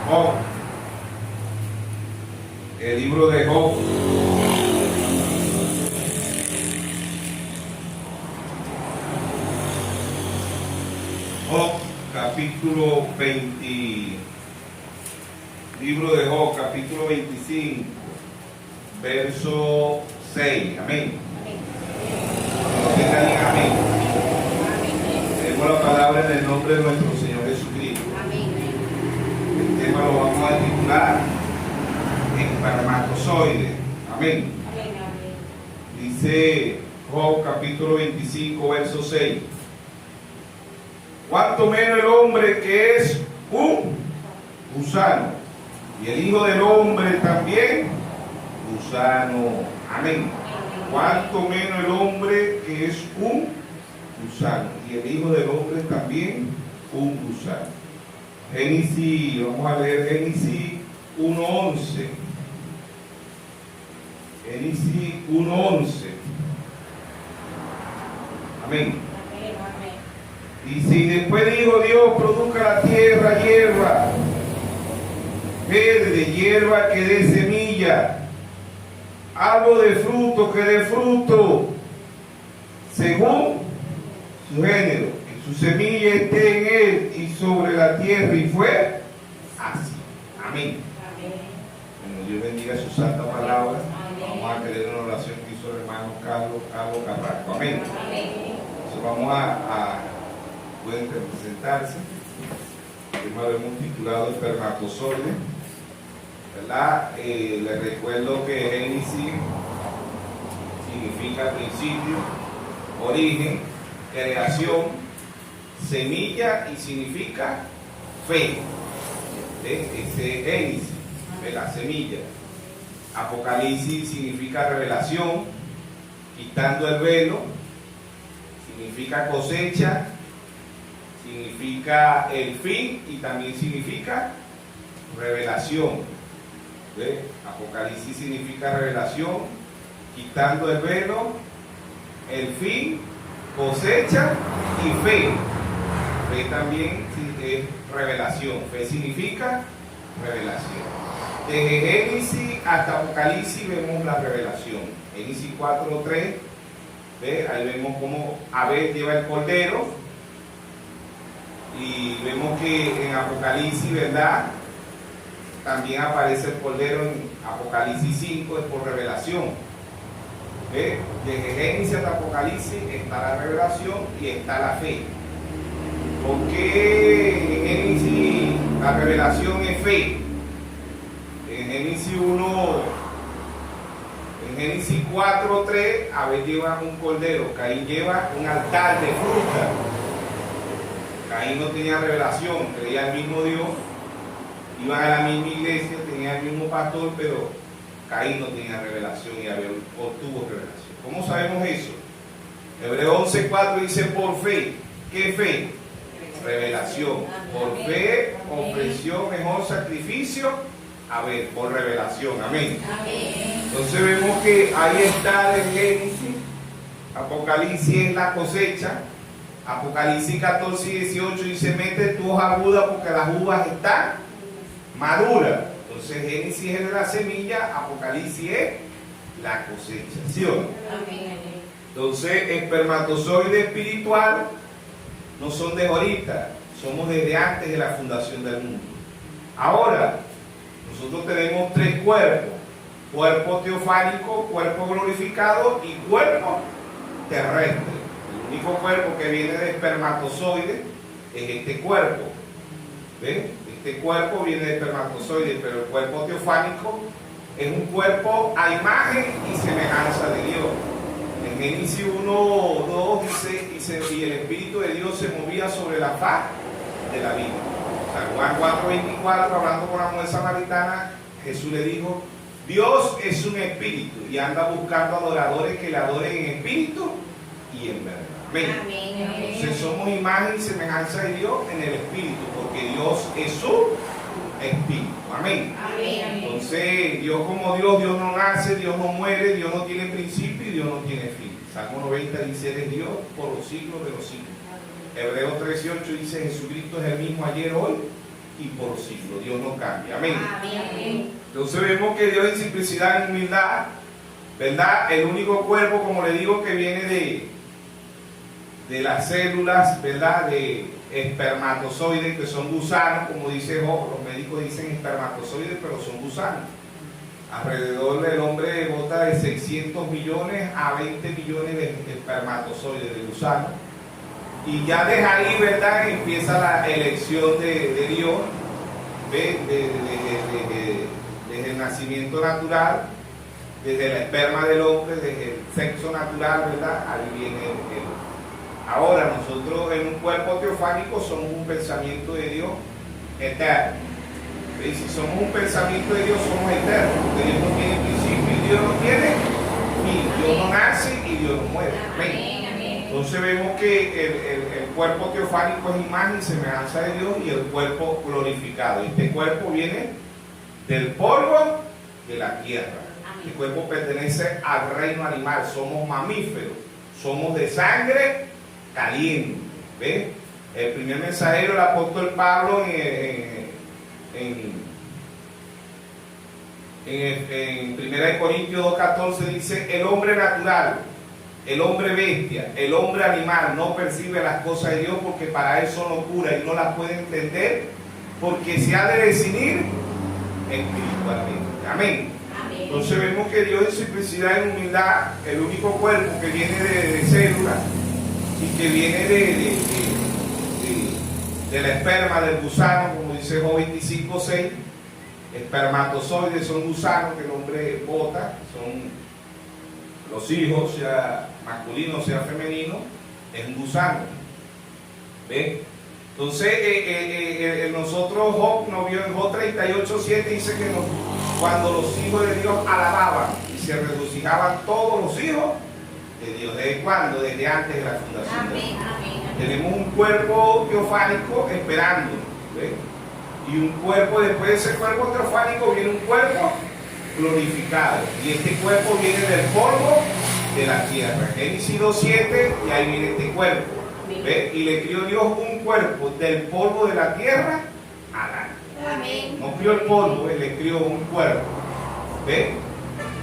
Job. El libro de Job. Job, capítulo 20. Libro de Job, capítulo 25, verso 6. Amén. No tengan ni amén. Tenemos la palabra en el nombre de nuestro Señor Jesucristo. El tema lo vamos a titular espermatozoide. Amén. Dice Job, capítulo 25, verso 6. Cuanto menos el hombre que es un gusano, y el Hijo del Hombre también gusano. Amén. Cuanto menos el hombre que es un gusano, y el Hijo del Hombre también un gusano. Génesis, vamos a leer Génesis 1:11. Génesis 1:11. Amén. Dice: y después dijo Dios, produzca la tierra hierba verde, hierba que dé semilla, árbol de fruto que dé fruto, según su género, y su semilla esté en él y sobre la tierra, y fue así. Amén. Bueno, Dios bendiga su santa palabra. Vamos a creer una oración que hizo el hermano Carlos Carrasco. Amén. Entonces vamos pueden presentarse. Primero lo hemos titulado espermatozoide, ¿verdad? Les recuerdo que Génesis significa principio, origen, creación, semilla y significa fe. Ese Génesis, de la semilla. Apocalipsis significa revelación, quitando el velo, significa cosecha, significa el fin y también significa revelación. ¿Ve? Apocalipsis significa revelación, quitando el velo, el fin, cosecha y fe. Fe también es revelación. Fe significa revelación. Desde Génesis hasta Apocalipsis vemos la revelación. Génesis 4:3, ¿ve? Ahí vemos cómo Abel lleva el cordero. Y vemos que en Apocalipsis, ¿verdad? También aparece el cordero en Apocalipsis 5, es por revelación. ¿Ve? Desde Génesis hasta Apocalipsis está la revelación y está la fe. ¿Por qué en Génesis la revelación es fe? En Génesis 4:3, Abel lleva un cordero, Caín lleva un altar de fruta. Caín no tenía revelación, creía el mismo Dios, iban a la misma iglesia, tenía el mismo pastor, pero Caín no tenía revelación y Abel obtuvo revelación. ¿Cómo sabemos eso? Hebreos 11:4 dice: por fe. ¿Qué fe? Revelación. Por fe ofreció mejor sacrificio Abel, por revelación. Amén. Entonces vemos que ahí está el Génesis. Apocalipsis es la cosecha. Apocalipsis 14:18 dice: mete tu hoja aguda porque las uvas están maduras. Entonces Génesis es la semilla, Apocalipsis es la cosecha. ¿Sí o no? Entonces espermatozoide espiritual no son de ahorita, somos desde antes de la fundación del mundo. Ahora, nosotros tenemos tres cuerpos: cuerpo teofánico, cuerpo glorificado y cuerpo terrestre. El único cuerpo que viene de espermatozoide es este cuerpo. ¿Ven? Este cuerpo viene de espermatozoide, pero el cuerpo teofánico es un cuerpo a imagen y semejanza de Dios. En Génesis 1:2 dice: y el Espíritu de Dios se movía sobre la faz de la vida. San Juan 4:24, hablando con la mujer samaritana, Jesús le dijo: Dios es un espíritu y anda buscando adoradores que le adoren en espíritu y en verdad. Amén. Entonces somos imagen y semejanza de Dios en el espíritu, porque Dios es su espíritu. Amén. Entonces Dios, como Dios no nace, Dios no muere, Dios no tiene principio y Dios no tiene fin. Salmo 90 dice: eres Dios por los siglos de los siglos. Hebreos 13:8 dice: Jesucristo es el mismo ayer, hoy y por siglos. Dios no cambia. Amén. Amén. Entonces vemos que Dios en simplicidad, en humildad, ¿verdad? El único cuerpo, como le digo, que viene de las células, ¿verdad? De espermatozoides, que son gusanos, como dice Job. Los médicos dicen espermatozoides, pero son gusanos. Alrededor del hombre bota de 600 millones a 20 millones de espermatozoides, de gusanos. Y ya desde ahí, ¿verdad?, empieza la elección de Dios, desde el nacimiento natural, desde el esperma del hombre, desde el sexo natural, ¿verdad? Ahí viene Ahora, nosotros en un cuerpo teofánico somos un pensamiento de Dios eterno. Y si somos un pensamiento de Dios, somos eternos, porque Dios no tiene principio y Dios no tiene fin. Dios no nace y Dios no muere. Amén. Entonces vemos que el cuerpo teofánico es imagen y semejanza de Dios, y el cuerpo glorificado. Este cuerpo viene del polvo de la tierra. Este cuerpo pertenece al reino animal. Somos mamíferos, somos de sangre caliente. ¿Ves? El primer mensajero, el apóstol Pablo, en 1 Corintios 2:14 dice: el hombre natural, el hombre bestia, el hombre animal no percibe las cosas de Dios, porque para él son locura y no las puede entender, porque se ha de decidir espiritualmente. Amén. Entonces vemos que Dios en simplicidad y humildad, el único cuerpo que viene de células y que viene de la esperma del gusano, como dice Job 25:6, espermatozoides son gusanos que el hombre bota, son los hijos, sea masculino sea femenino, es un gusano. ¿Ven? Entonces nosotros, Job nos vio en Job 38:7, dice que cuando los hijos de Dios alababan y se regocijaban todos los hijos de Dios. ¿Desde cuándo? Desde antes de la fundación. Amén, amén. Tenemos un cuerpo teofánico esperando, ¿ves? Y un cuerpo, después de ese cuerpo teofánico viene un cuerpo glorificado, y este cuerpo viene del polvo de la tierra. Génesis 2:7, y ahí viene este cuerpo. ¿Ves? Y le crió Dios un cuerpo del polvo de la tierra a Adán. Amén. No crió el polvo, él le crió un cuerpo. ¿Ves?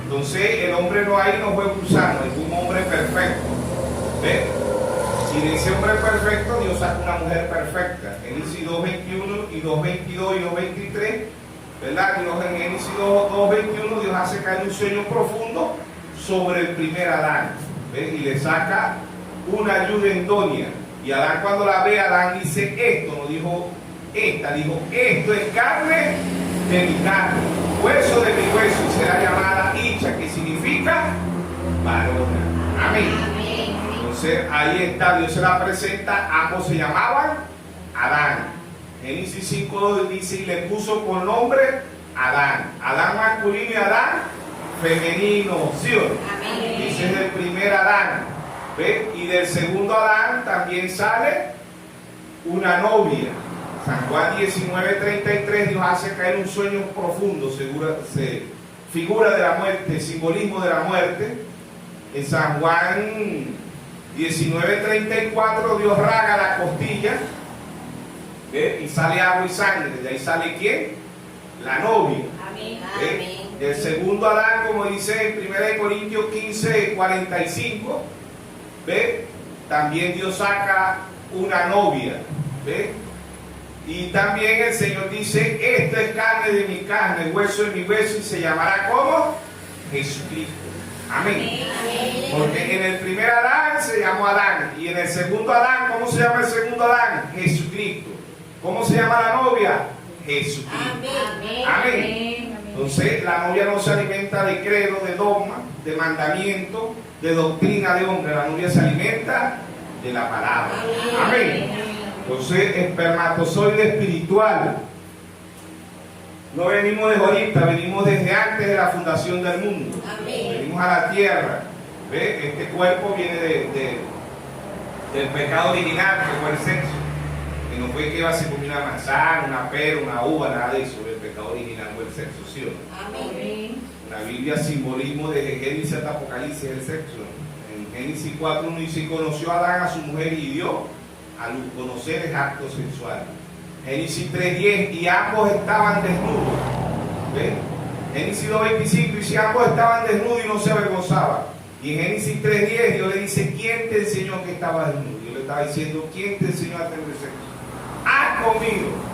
Entonces el hombre no fue gusano, es un hombre perfecto. ¿Ves? Y de ese hombre perfecto Dios saca una mujer perfecta. Génesis 2:21 y 2:22 y 2:23, ¿verdad? Dios en Génesis 2:21 Dios hace caer un sueño profundo sobre el primer Adán. ¿Ves? Y le saca una ayuda idónea. Y Adán, cuando la ve, Adán dice: esto, no dijo esta, dijo: esto es carne de mi carne, hueso de mi hueso, y será llamada Isha, que significa varona. Amén. Entonces ahí está, Dios se la presenta, ambos se llamaban Adán. Génesis 5:2 dice: y le puso por nombre Adán. Adán masculino y Adán femenino, ¿sí o no? Dice del primer Adán. ¿Ve? Y del segundo Adán también sale una novia. San Juan 19:33, Dios hace caer un sueño profundo, figura de la muerte, simbolismo de la muerte. En San Juan 19:34, Dios raga la costilla, ¿ve? Y sale agua y sangre. De ahí sale ¿quién? La novia. Amén. Del segundo Adán, como dice en 1 Corintios 15:45, ¿ve? También Dios saca una novia, ¿ve? Y también el Señor dice: esto es carne de mi carne, hueso de mi hueso, y se llamará como Jesucristo. Amén. Porque en el primer Adán se llamó Adán, y en el segundo Adán, ¿cómo se llama el segundo Adán? Jesucristo. ¿Cómo se llama la novia? Jesucristo. Amén. Entonces la novia no se alimenta de credo, de dogma, de mandamiento, de doctrina de hombre. La novia se alimenta de la palabra. Amén. Entonces, espermatozoide espiritual. No venimos de ahorita, venimos desde antes de la fundación del mundo. Amén. Venimos a la tierra. ¿Ve? Este cuerpo viene del pecado original, que fue el sexo. Que no fue que iba a ser como una manzana, una pera, una uva, nada de eso. El pecado original fue el sexo, ¿sí o no? Amén. La Biblia simbolismo desde Génesis hasta Apocalipsis el sexo. En Génesis 4:1 dice: conoció a Adán a su mujer y dio a luz. Conocer es acto sexual. Génesis 3:10, y ambos estaban desnudos. ¿Ven? Génesis 2:25 dice, ambos estaban desnudos y no se avergonzaban. Y en Génesis 3:10 Dios le dice, ¿quién te enseñó que estabas desnudo? Dios le estaba diciendo, ¿quién te enseñó a tener sexo? Has comido.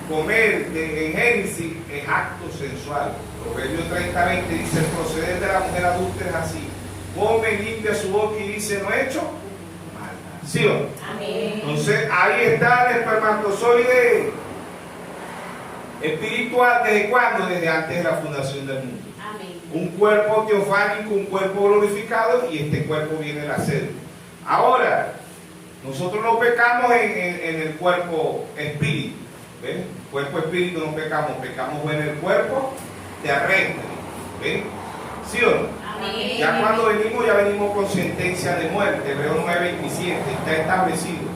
Comer en Génesis es acto sensual. Proverbios 30:20 dice, el proceder de la mujer adúltera es así. Come, limpia su boca y dice, no he hecho maldad. ¿Sí o no? Amén. Entonces ahí está el espermatozoide espiritual. ¿Desde cuándo? Desde antes de la fundación del mundo. Amén. Un cuerpo teofánico, un cuerpo glorificado, y este cuerpo viene de la célula. Ahora, nosotros no pecamos en el cuerpo espíritu. ¿Ven? Cuerpo espíritu no pecamos, pecamos en el cuerpo terrestre. ¿Ven? ¿Sí o no? Amén. Ya cuando venimos, ya venimos con sentencia de muerte. Hebreos 9:27 está establecido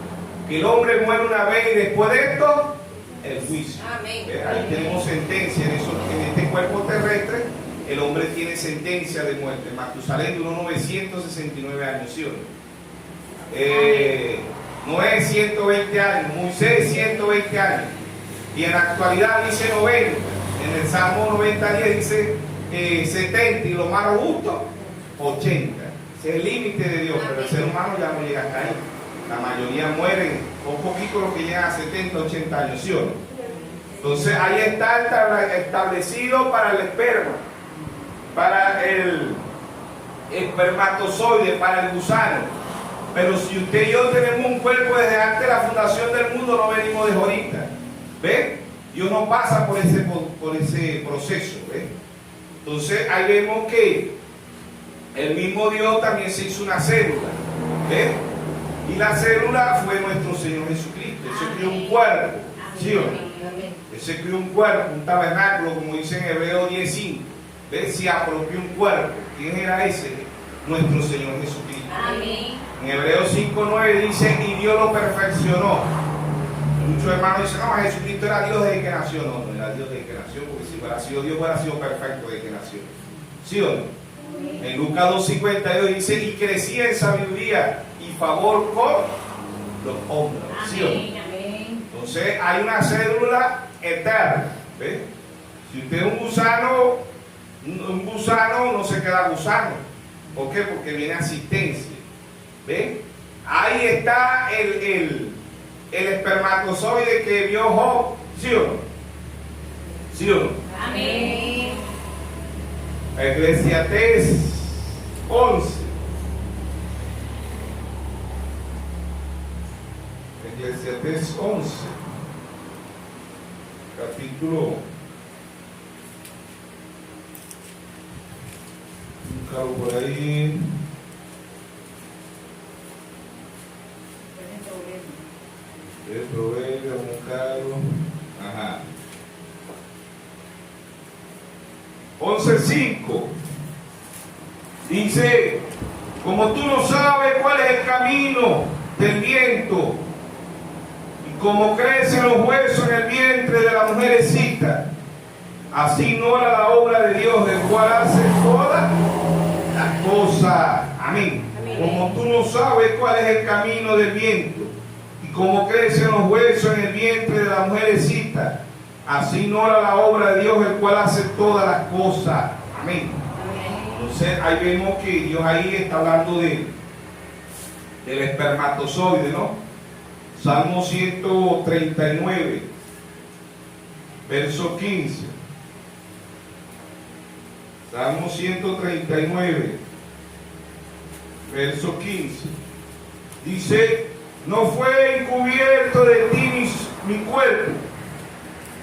que el hombre muere una vez y después de esto, el juicio. Amén. Ahí tenemos sentencia en este cuerpo terrestre. El hombre tiene sentencia de muerte. Matusalén duró 969 años, ¿sí o no? Noé 120 años, Moisés 120 años. Y en la actualidad dice 90. En el Salmo 90:10 dice 70, y lo más robusto 80. Ese es el límite de Dios, pero el ser humano ya no llega hasta ahí. La mayoría mueren, un poquito los que llegan a 70, 80 años, ¿sí o no? Entonces ahí está establecido para el esperma, para el espermatozoide, para el gusano. Pero si usted y yo tenemos un cuerpo desde antes de la fundación del mundo, no venimos de ahorita. ¿Ven? Dios no pasa por ese proceso. ¿Ven? Entonces ahí vemos que el mismo Dios también se hizo una célula. ¿Ven? Y la célula fue nuestro Señor Jesucristo. Él se crió un cuerpo. ¿Sí o no? Él se crió un cuerpo, un tabernáculo, como dice en Hebreos 10:5. ¿Ven? Se apropió un cuerpo. ¿Quién era ese? Nuestro Señor Jesucristo. Amén. En Hebreos 5:9 dice, y Dios lo perfeccionó. Muchos hermanos dicen, no, Jesucristo era Dios desde que nació. No, no era Dios desde que nació, porque si hubiera sido Dios, hubiera sido perfecto desde que nació. ¿Sí o no? En Lucas 2:52 dice, y crecía en sabiduría y favor con los hombres. ¿Sí o no? Amén. Entonces hay una célula eterna. ¿Ves? Si usted es un gusano no se queda gusano. ¿Por qué? Porque viene asistencia. ¿Ven? Ahí está el espermatozoide que vio Job. ¿Sí o no? ¿Sí o no? Amén. Eclesiastés 11. Eclesiastés 11. Capítulo. Buscalo por ahí. El proverbio, buscarlo. Ajá. 11:5 dice, como tú no sabes cuál es el camino del viento y cómo crecen los huesos en el vientre de la mujercita, así ignora la obra de Dios, del cual hace todas las cosas. Amén. Como tú no sabes cuál es el camino del viento y cómo crecen los huesos en el vientre de la mujercita, así ignora la obra de Dios, el cual hace todas las cosas. Amén. Entonces ahí vemos que Dios ahí está hablando del espermatozoide, ¿no? Salmo 139, verso 15. Salmo 139, verso 15. Dice, no fue encubierto de ti mi cuerpo,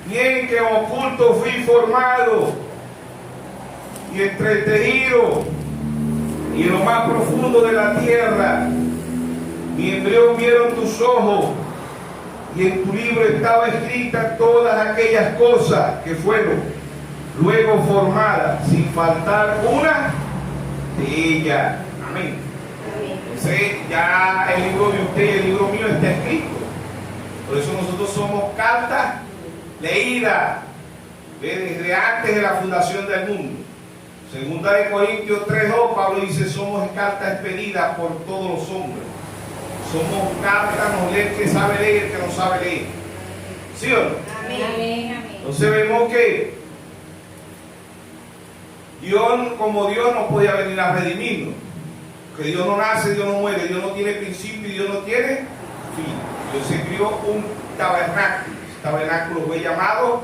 bien que en oculto fui formado y entretejido, y en lo más profundo de la tierra mi embrión vieron tus ojos, y en tu libro estaba escrita todas aquellas cosas que fueron luego formadas, sin faltar una de ellas. Amén. Entonces ya el libro de usted y el libro mío está escrito. Por eso nosotros somos cartas leídas desde antes de la fundación del mundo. Segunda de Corintios 3:2, Pablo dice, somos cartas expedidas por todos los hombres. Somos cartas, nos lee el que sabe leer y el que no sabe leer. ¿Sí o no? Amén. Entonces vemos que Dios, como Dios, no podía venir a redimirnos. Que Dios no nace, Dios no muere, Dios no tiene principio y Dios no tiene fin. Dios se crió un tabernáculo. Ese tabernáculo fue llamado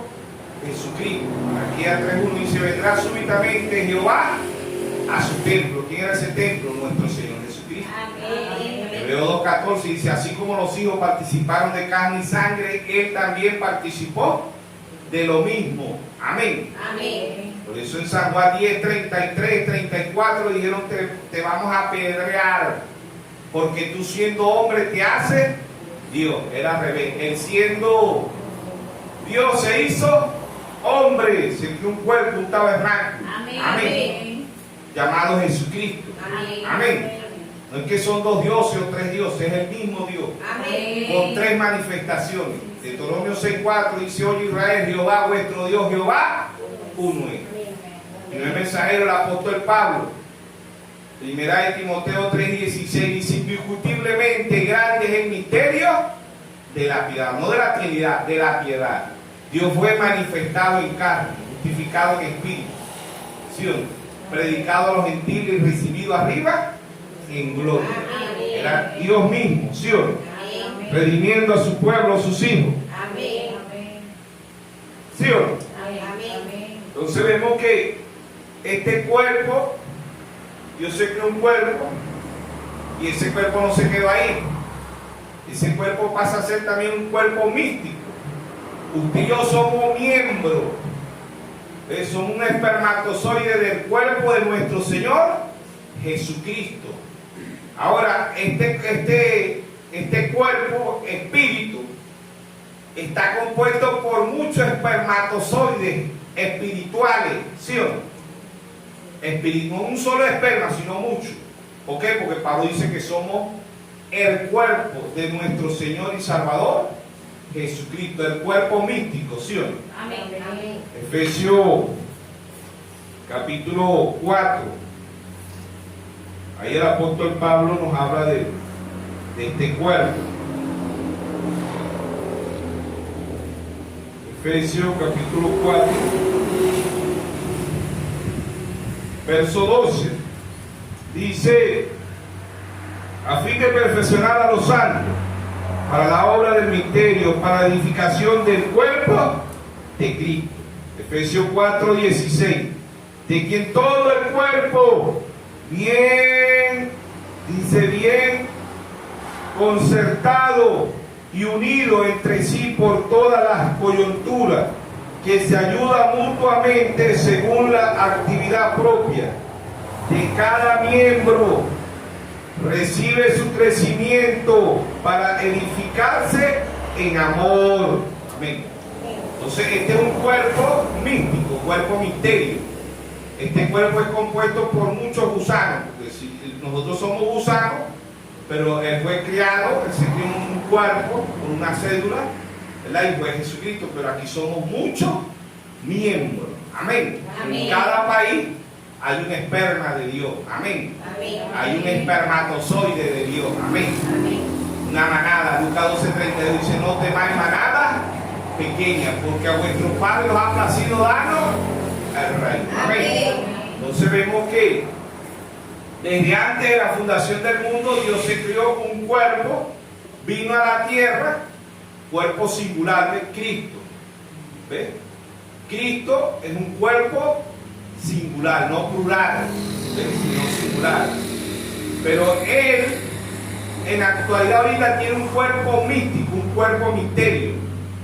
Jesucristo. Aquí al 3:1 dice: vendrá súbitamente Jehová a su templo. ¿Quién era ese templo? Nuestro Señor Jesucristo. Hebreos 2:14 dice: así como los hijos participaron de carne y sangre, Él también participó de lo mismo. Amén. Por eso en San Juan 10, 33, 34 dijeron: te vamos a apedrear, porque tú siendo hombre te hace Dios. Era al revés. Él siendo Dios se hizo hombre, se dio un cuerpo, un tabernáculo. Amén. Llamado Jesucristo. Amén. No es que son dos dioses o tres dioses, es el mismo Dios. Con tres manifestaciones. Deuteronomio 6:4 dice: oye Israel, Jehová vuestro Dios, Jehová uno es. Y el mensajero, el apóstol Pablo, primera de Timoteo 3:16 dice: indiscutiblemente grande es el misterio de la piedad, no de la Trinidad, de la piedad. Dios fue manifestado en carne, justificado en espíritu, ¿sí o no? Predicado a los gentiles y recibido arriba en gloria. Era Dios mismo, ¿sí o no? Redimiendo a su pueblo, a sus hijos. ¿Sí o no? Entonces vemos que este cuerpo, Dios se creó un cuerpo y ese cuerpo no se quedó ahí. Ese cuerpo pasa a ser también un cuerpo místico. Usted y yo somos miembros, somos un espermatozoide del cuerpo de nuestro Señor Jesucristo. Ahora, este cuerpo, espíritu, está compuesto por muchos espermatozoides espirituales, ¿sí o no? No un solo esperma, sino muchos. ¿Por qué? Porque Pablo dice que somos el cuerpo de nuestro Señor y Salvador Jesucristo, el cuerpo místico, ¿sí o no? Amén. Efesios capítulo 4. Ahí el apóstol Pablo nos habla de este cuerpo. Efesios capítulo 4, verso 12. Dice: a fin de perfeccionar a los santos para la obra del misterio, para la edificación del cuerpo de Cristo. Efesios 4, 16. De quien todo el cuerpo, bien concertado y unido entre sí por todas las coyunturas, que se ayuda mutuamente según la actividad propia de cada miembro, recibe su crecimiento para edificarse en amor. Amén. Entonces este es un cuerpo místico, cuerpo misterio. Este cuerpo es compuesto por muchos gusanos, porque si nosotros somos gusanos, pero Él fue criado, Él se crió en un cuerpo, con una cédula, ¿verdad? Y fue Jesucristo, pero aquí somos muchos miembros. Amén. En cada país hay un esperma de Dios. Amén. Hay un espermatozoide de Dios. Amén. Una manada. Lucas 12:32 dice: no temáis manada pequeña, porque a vuestros padres os ha placido darnos el reino. Amén. Entonces vemos que desde antes de la fundación del mundo, Dios se creó un cuerpo, vino a la tierra, cuerpo singular de Cristo. ¿Ves? Cristo es un cuerpo singular, no plural, sino singular. Pero Él, en la actualidad ahorita, tiene un cuerpo místico, un cuerpo misterio.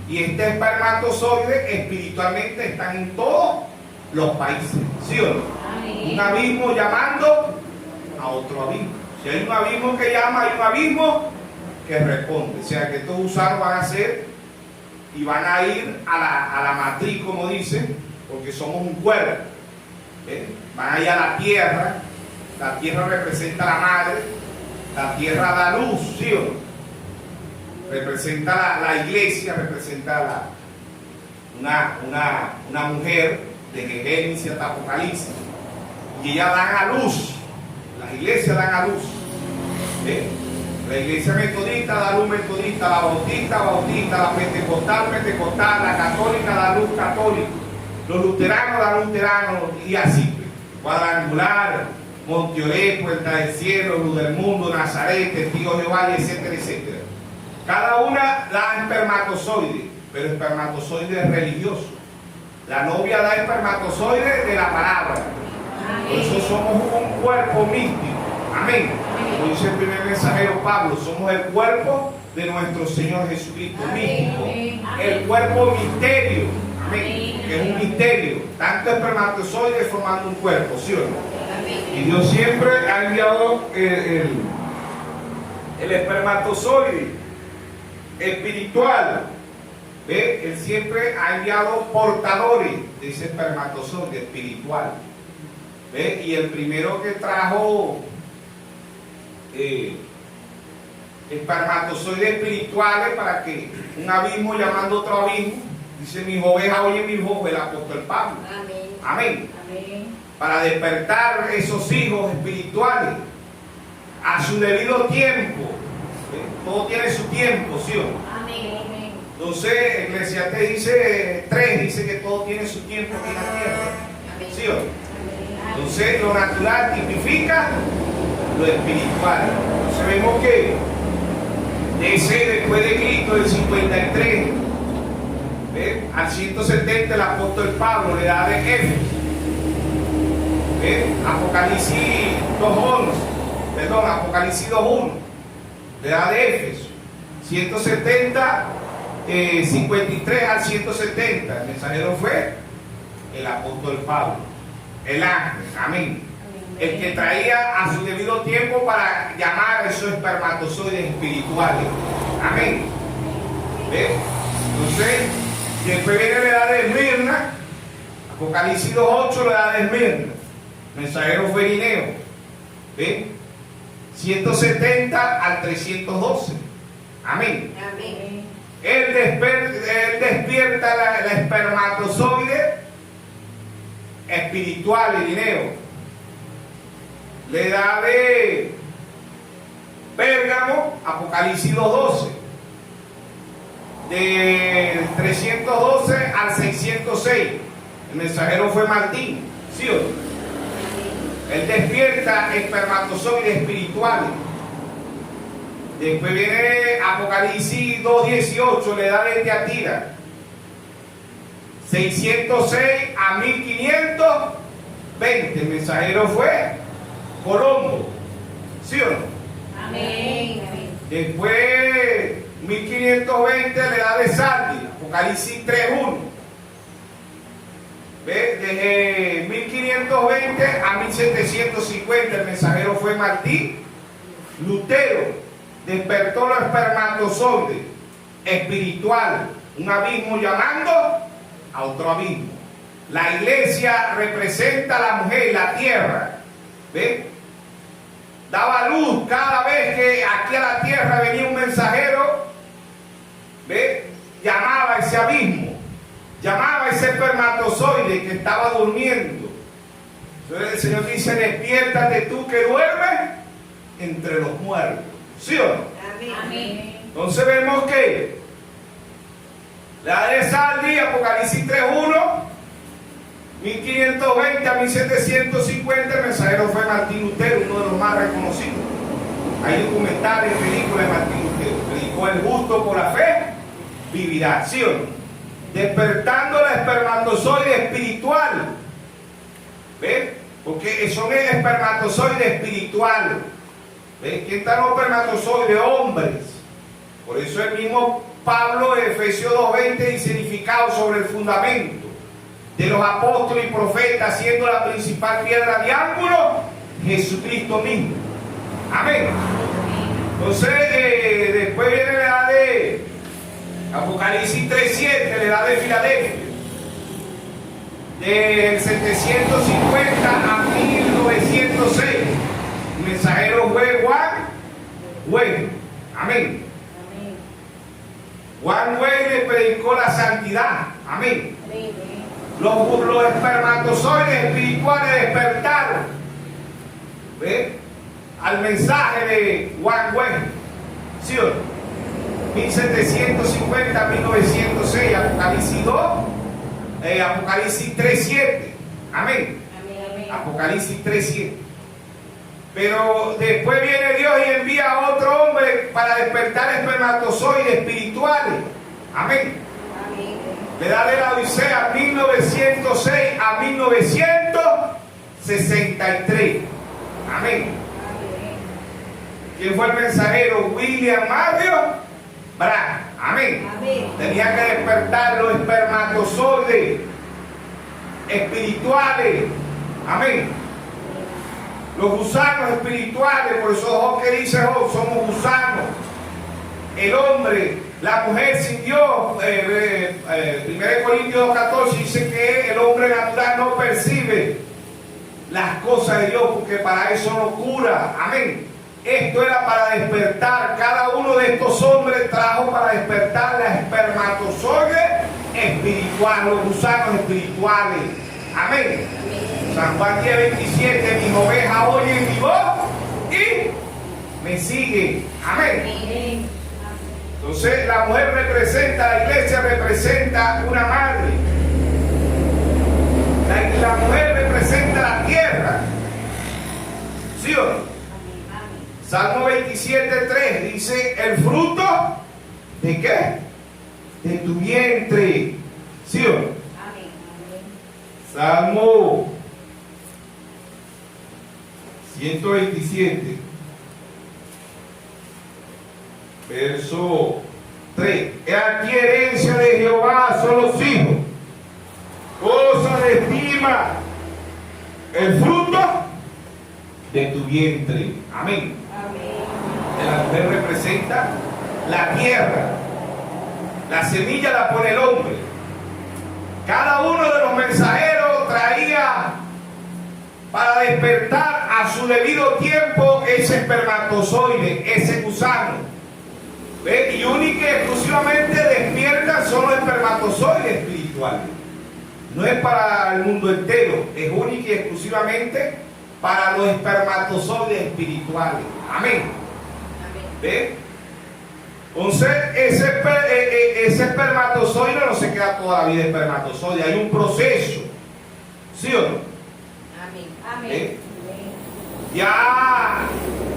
Y este espermatozoide espiritualmente están en todos los países, ¿sí o no? Un abismo llamando a otro abismo. Si hay un abismo que llama, hay un abismo que responde. O sea que estos gusanos van a ser y van a ir a la matriz, como dicen, porque somos un cuerpo. Van a ir a la tierra. La tierra representa a la madre, la tierra da luz, ¿sí o no? Representa la iglesia, representa una mujer de Génesis hasta Apocalipsis, y ellas dan a luz, las iglesias dan a luz. La iglesia metodista da luz metodista, la bautista bautista, la pentecostal pentecostal, la católica da luz católica, los luteranos dan luteranos y así. Cuadrangular, Monteoré, Puerta del Cielo, Luz del Mundo, Nazaret, Testigos de Jehová, etcétera, etcétera. Cada una da espermatozoide, pero espermatozoide religioso. La novia da espermatozoide de la palabra. Por eso somos un cuerpo místico. Amén. Como dice el primer mensajero Pablo, somos el cuerpo de nuestro Señor Jesucristo místico. El cuerpo misterio. Amén. Que es un misterio. Tanto espermatozoides formando un cuerpo, ¿sí o no? Y Dios siempre ha enviado el espermatozoide espiritual. ¿Ve? Él siempre ha enviado portadores de ese espermatozoide espiritual. ¿Ve? Y el primero que trajo espermatozoides espirituales para que un abismo llamando otro abismo, dice: mis ovejas oyen mi voz, el apóstol Pablo. Amén. Amén. Amén. Para despertar esos hijos espirituales a su debido tiempo. ¿Ve? Todo tiene su tiempo, ¿sí o no? Amén. Entonces, Eclesiastés dice 3, dice que todo tiene su tiempo aquí en la tierra. ¿Sí o no? Entonces, lo natural tipifica lo espiritual. Entonces, vemos que después de Cristo, del 53 ¿ve? Al 170, el apóstol Pablo le da de Éfeso. Apocalipsis 2.11, Apocalipsis 2.1 le da de Éfeso. 170, 53 al 170, el mensajero fue el apóstol Pablo, el ángel, amén. El que traía a su debido tiempo para llamar a esos espermatozoides espirituales, amén. ¿Ve? Entonces, después viene la edad de Esmirna, Apocalipsis 2.8, la edad de Esmirna, mensajero fue Irineo, ¿ve? 170 al 312, amén. Amén. Él despierta la espermatozoide espiritual, Irineo. Le da de Pérgamo, Apocalipsis 2.12. De 312 al 606. El mensajero fue Martín, ¿sí o no? Él despierta espermatozoides espirituales. Después viene Apocalipsis 2.18, le da de Teatira. 606 a 1520. El mensajero fue Colombo, ¿sí o no? Amén. Después 1520 le da de Sardi, Apocalipsis 3.1. ¿Ve? Desde 1520 a 1750 el mensajero fue Martín Lutero. Despertó los espermatozoides espiritual, un abismo llamando a otro abismo. La iglesia representa a la mujer, la tierra. ¿Ve? Daba luz cada vez que aquí a la tierra venía un mensajero. ¿Ve? Llamaba a ese abismo, llamaba a ese espermatozoide que estaba durmiendo. Entonces el Señor dice: despiértate tú que duermes entre los muertos. ¿Sí o no? Amén. Entonces vemos que la de Sardi, Apocalipsis 3.1, 1520 a 1750, el mensajero fue Martín Lutero, uno de los más reconocidos. Hay documentales, películas de Martín Lutero. Predicó: el justo por la fe vivirá, ¿sí o no? Despertando el espermatozoide espiritual. ¿Ven? Porque son espermatozoides espirituales. ¿Ven? ¿Quién están los espermatozoides? Hombres. Por eso el mismo Pablo en Efesios 2.20 dice: edificado sobre el fundamento de los apóstoles y profetas, siendo la principal piedra de ángulo Jesucristo mismo. Amén. Entonces, después viene la edad de Apocalipsis 3.7, la edad de Filadelfia. Del 750 a 1906. El mensajero fue Juan Wesley. Amén. Juan Wesley predicó la santidad. Amén. Los espermatozoides espirituales despertaron, ¿ve? Al mensaje de Juan Wesley. ¿Sí o no? 1750, 1906, Apocalipsis 2, Apocalipsis 3:7. Amén. Amén. Apocalipsis 3:7. Pero después viene Dios y envía a otro hombre para despertar espermatozoides espirituales. Amén. Amén. Le da de la Odisea 1906 a 1963. Amén. ¿Quién fue el mensajero? William Marion Branham. Amén. Amén. Tenía que despertar los espermatozoides espirituales. Amén. Los gusanos espirituales. Por eso Job que dice Job, somos gusanos. El hombre, la mujer sin Dios. 1 Corintios 2:14 dice que el hombre natural no percibe las cosas de Dios porque para eso no cura. Amén. Esto era para despertar. Cada uno de estos hombres trajo para despertar las espermatozoides espirituales, los gusanos espirituales. Amén. San Juan 10:27, mis ovejas oyen mi voz y me siguen. Amén. Entonces la mujer representa, la iglesia representa una madre. La mujer representa la tierra. ¿Sí o no? Salmo 27:3 dice, el fruto ¿de qué? De tu vientre. ¿Sí o no? Amén. Salmo 127, verso 3. Aquí herencia de Jehová son los hijos, cosa de estima, el fruto de tu vientre. Amén. La mujer representa la tierra. La semilla la pone el hombre. Cada uno de los mensajeros traía para despertar a su debido tiempo ese espermatozoide, ese gusano. ¿Ve? Y única y exclusivamente despiertan son los espermatozoides espirituales. No es para el mundo entero, es única y exclusivamente para los espermatozoides espirituales. Amén. ¿Ve? Entonces, ese espermatozoide no se queda toda la vida espermatozoide, hay un proceso. ¿Sí o no? Amén. ¿Ve? Ya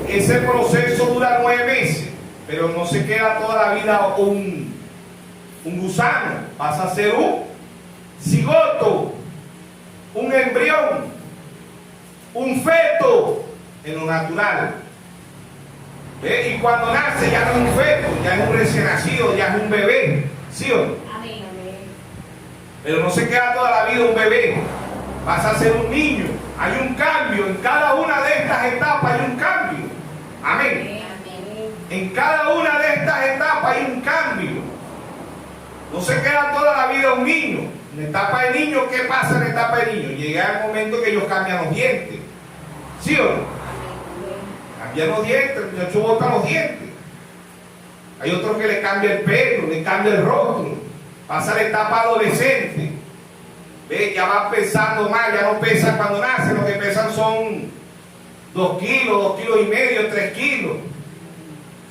ese proceso dura 9 meses, pero no se queda toda la vida un gusano, pasa a ser un cigoto, un embrión, un feto en lo natural. ¿Ve? Y cuando nace ya no es un feto, ya es un recién nacido, ya es un bebé. ¿Sí o no? Amén. Pero no se queda toda la vida un bebé, pasa a ser un niño. Hay un cambio, en cada una de estas etapas hay un cambio. Amén. En cada una de estas etapas hay un cambio. No se queda toda la vida un niño. En la etapa de niño, ¿qué pasa en la etapa de niño? Llega el momento que ellos cambian los dientes. ¿Sí o no? Cambian los dientes, el muchacho bota los dientes. Hay otro que le cambia el pelo, le cambia el rostro. Pasa la etapa adolescente. ¿Ve? Ya va pesando más, ya no pesa cuando nace, lo que pesan son 2 kilos, 2 kilos y medio, 3 kilos.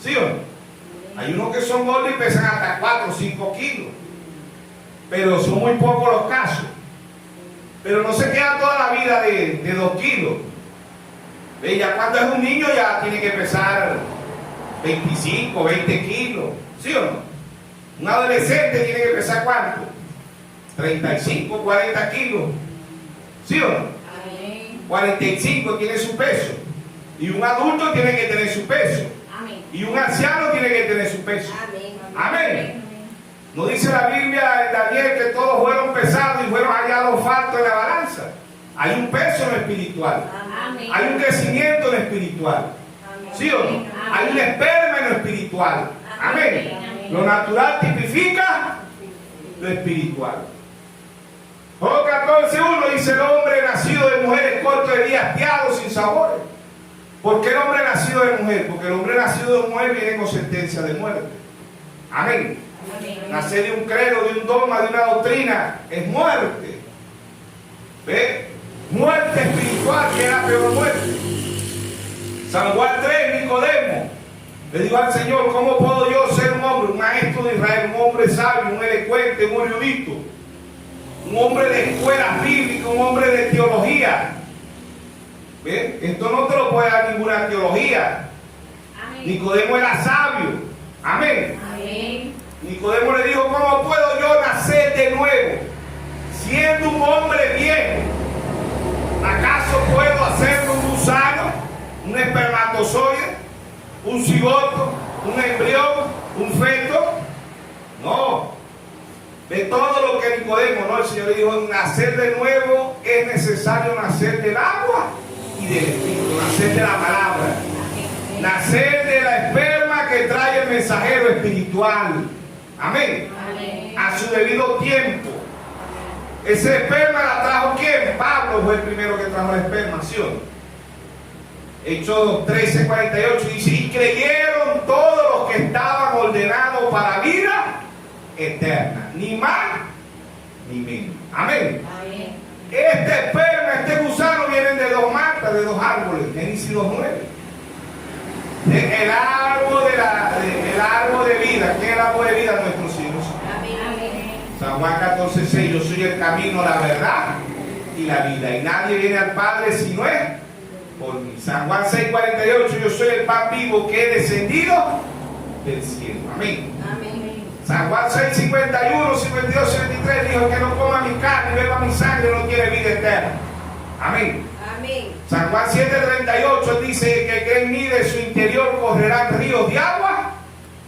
¿Sí o no? Hay unos que son gordos y pesan hasta 4 o 5 kilos. Pero son muy pocos los casos. Pero no se queda toda la vida de 2 kilos. ¿Ve? Ya cuando es un niño ya tiene que pesar 25, 20 kilos. ¿Sí o no? Un adolescente tiene que pesar ¿cuánto? 35, 40 kilos. ¿Sí o no? Amén. 45 tiene su peso. Y un adulto tiene que tener su peso. Amén. Y un anciano tiene que tener su peso. Amén. Amén. ¿No dice la Biblia en Daniel que todos fueron pesados y fueron hallados faltos en la balanza? Hay un peso en lo espiritual. Amén. Hay un crecimiento en lo espiritual. ¿Sí o no? Hay un esperma en lo espiritual. Amén. Lo natural tipifica lo espiritual. Job 14:1 dice: el hombre nacido de mujer es corto de día, hastiado, sin sabores. ¿Por qué el hombre nacido de mujer? Porque el hombre nacido de mujer viene con sentencia de muerte. Amén. Nacer de un credo, de un dogma, de una doctrina es muerte. ¿Ve? Muerte espiritual, que es la peor muerte. San Juan 3, Nicodemo. Le dijo al Señor, ¿cómo puedo yo ser un hombre, un maestro de Israel, un hombre sabio, un elocuente, un erudito, un hombre de escuela bíblica, un hombre de teología? ¿Ven? Esto no te lo puede dar ninguna teología. Amén. Nicodemo era sabio. Amén. Amén. Nicodemo le dijo, ¿cómo puedo yo nacer de nuevo, siendo un hombre viejo? ¿Acaso puedo hacerlo un gusano, un espermatozoide, un cigoto, un embrión, un feto? No. De todo lo que Nicodemo, no, el Señor le dijo, nacer de nuevo es necesario nacer del agua y del espíritu, nacer de la palabra, nacer de la esperma que trae el mensajero espiritual. Amén. Amén. A su debido tiempo. Ese esperma la trajo ¿quién? Pablo fue el primero que trajo la esperma, ¿sí o no? Hechos 13:48 dice, y creyeron todos los que estaban ordenados para vida eterna, ni más ni menos. Amén. Amén. Este esperma, este gusano vienen de dos matas, de dos árboles, Génesis 2:9. El árbol de vida. ¿Qué es el árbol de vida? Nuestros hijos. Amén. Amén. San Juan 14:6, yo soy el camino, la verdad y la vida, y nadie viene al Padre si no es por mí. San Juan 6:48, yo soy el pan vivo que he descendido del cielo. Amén. Amén. San Juan 6:51, 52, 53 dijo que no coma mi carne y beba mi sangre no tiene vida eterna. Amén. Amén. San Juan 7:38 dice que cree en mí, de su interior correrán ríos de agua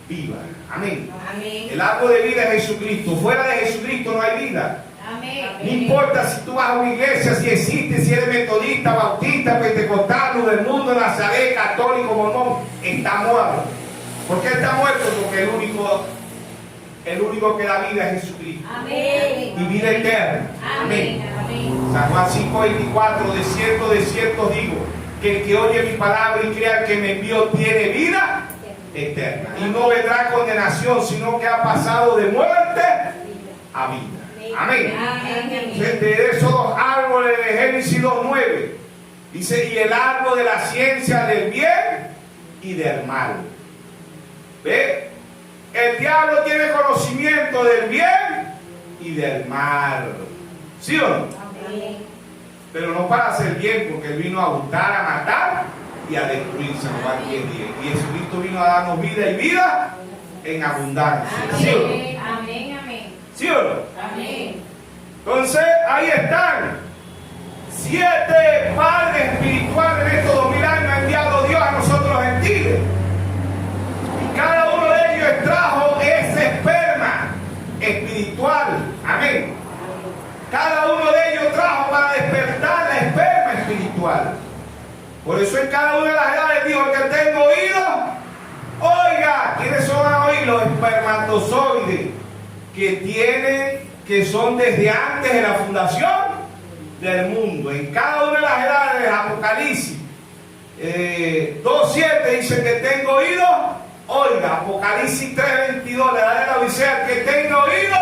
viva. Amén. Amén. El árbol de vida es Jesucristo. Fuera de Jesucristo no hay vida. Amén. No importa si tú vas a una iglesia, si existe, si eres metodista, bautista, pentecostal, luz del mundo, Nazaret, católico, mormón, está muerto. ¿Por qué está muerto? Porque el único que da vida es Jesucristo. Amén. Y vida eterna. Amén. Amén. San Juan 5:24, de cierto digo, que el que oye mi palabra y crea que me envió tiene vida eterna. Y no vendrá condenación, sino que ha pasado de muerte a vida. Amén. De esos dos árboles de Génesis 2:9 dice, y el árbol de la ciencia del bien y del mal. ¿Ve? El diablo tiene conocimiento del bien y del mal. ¿Sí o no? Amén. Pero no para hacer bien, porque Él vino a hurtar, a matar y a destruir. San Juan 10:10. Y Jesucristo vino a darnos vida y vida en abundancia. ¿Sí o no? Amén. Amén. ¿Sí o no? Amén. Entonces, ahí están 7 padres espirituales en estos 2000 años ha enviado Dios a nosotros los gentiles. Y cada uno de ellos trajo ese esperma espiritual. Amén. Cada uno de ellos trajo para despertar la esperma espiritual. Por eso en cada una de las edades dijo, el que tenga oído, oiga. ¿Quiénes son a oír? Los espermatozoides que son desde antes de la fundación del mundo. En cada una de las edades del Apocalipsis 2:7 dice que tenga oído, oiga. Apocalipsis 3:22, la edad de la Odisea, que tenga oído,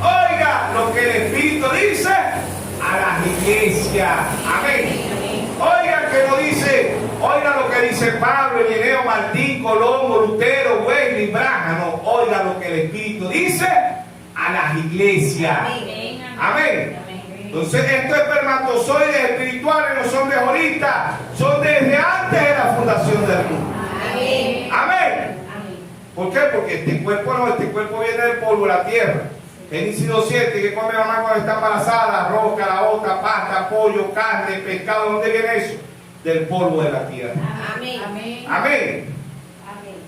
oiga lo que el Espíritu dice a las iglesias. Amén. Oiga que no dice, oiga lo que dice Pablo, Ireneo, Martín, Colombo, Lutero, Wesley, Branham. No, oiga lo que el Espíritu dice a las iglesias. Amén. Amén. Entonces estos espermatozoides espirituales no son de ahorita, son desde antes de la fundación del mundo. Amén. Amén. ¿Por qué? Porque este cuerpo viene del polvo de la tierra. Génesis 2:7, que come mamá cuando está embarazada, arroz, caraota, pasta, pollo, carne, pescado. ¿Dónde viene eso? Del polvo de la tierra. Amén. Amén. Amén.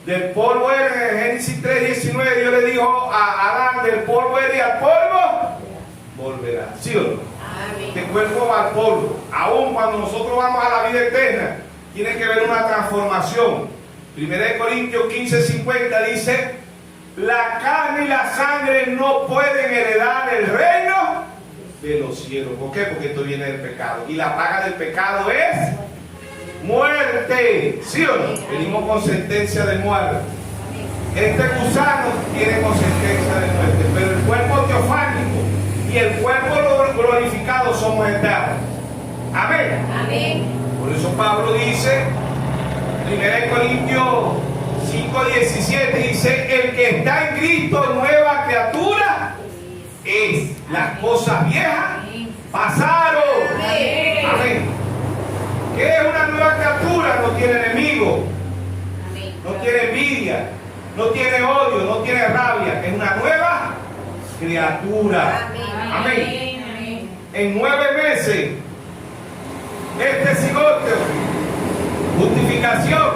Del polvo eres. En Génesis 3:19 Dios le dijo a Adán, del polvo eres y al polvo volverá. ¿Sí o no? Amén. Este cuerpo va al polvo. Aún cuando nosotros vamos a la vida eterna, tiene que haber una transformación. 1 Corintios 15:50 dice, la carne y la sangre no pueden heredar el reino de los cielos. ¿Por qué? Porque esto viene del pecado. Y la paga del pecado es muerte. ¿Sí o no? Venimos con sentencia de muerte. Este gusano tiene con sentencia de muerte. Pero el cuerpo teofánico y el cuerpo glorificado somos eternos. Amén. Amén. Por eso Pablo dice, 1 Corintios 5:17 dice, el que está en Cristo nueva criatura es. Las cosas viejas pasaron. Amén. Amén. ¿Qué es una nueva criatura? No tiene enemigo, Amén. no tiene envidia, no tiene odio, no tiene rabia. Es una nueva criatura. Amén. Amén. En 9 meses, este cigote, justificación,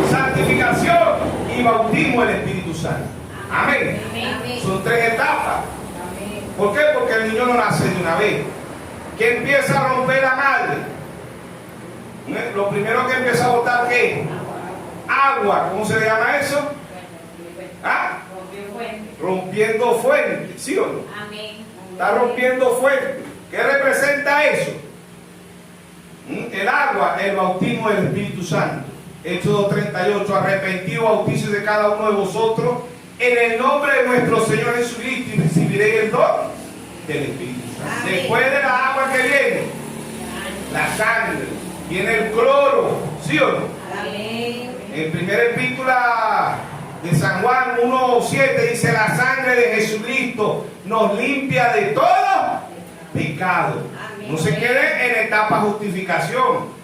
santificación y bautismo del Espíritu Santo. Amén. Amén. Son 3 etapas. Amén. ¿Por qué? Porque el niño no nace de una vez. ¿Qué empieza a romper la madre? Lo primero que empieza a botar, ¿qué? Agua. ¿Cómo se le llama eso? ¿Ah? Rompiendo fuentes. ¿Sí o no? Amén. Está rompiendo fuentes. ¿Qué representa eso? El agua, el bautismo del Espíritu Santo. Hechos 2:38, arrepentido, bautícese de cada uno de vosotros en el nombre de nuestro Señor Jesucristo y recibiréis el don del Espíritu Santo. Amén. Después de la agua que viene, la sangre, viene el cloro, ¿sí o no? Amén. En primera epístola de San Juan 1:7 dice, la sangre de Jesucristo nos limpia de todo pecado. Amén. No se quede en etapa justificación.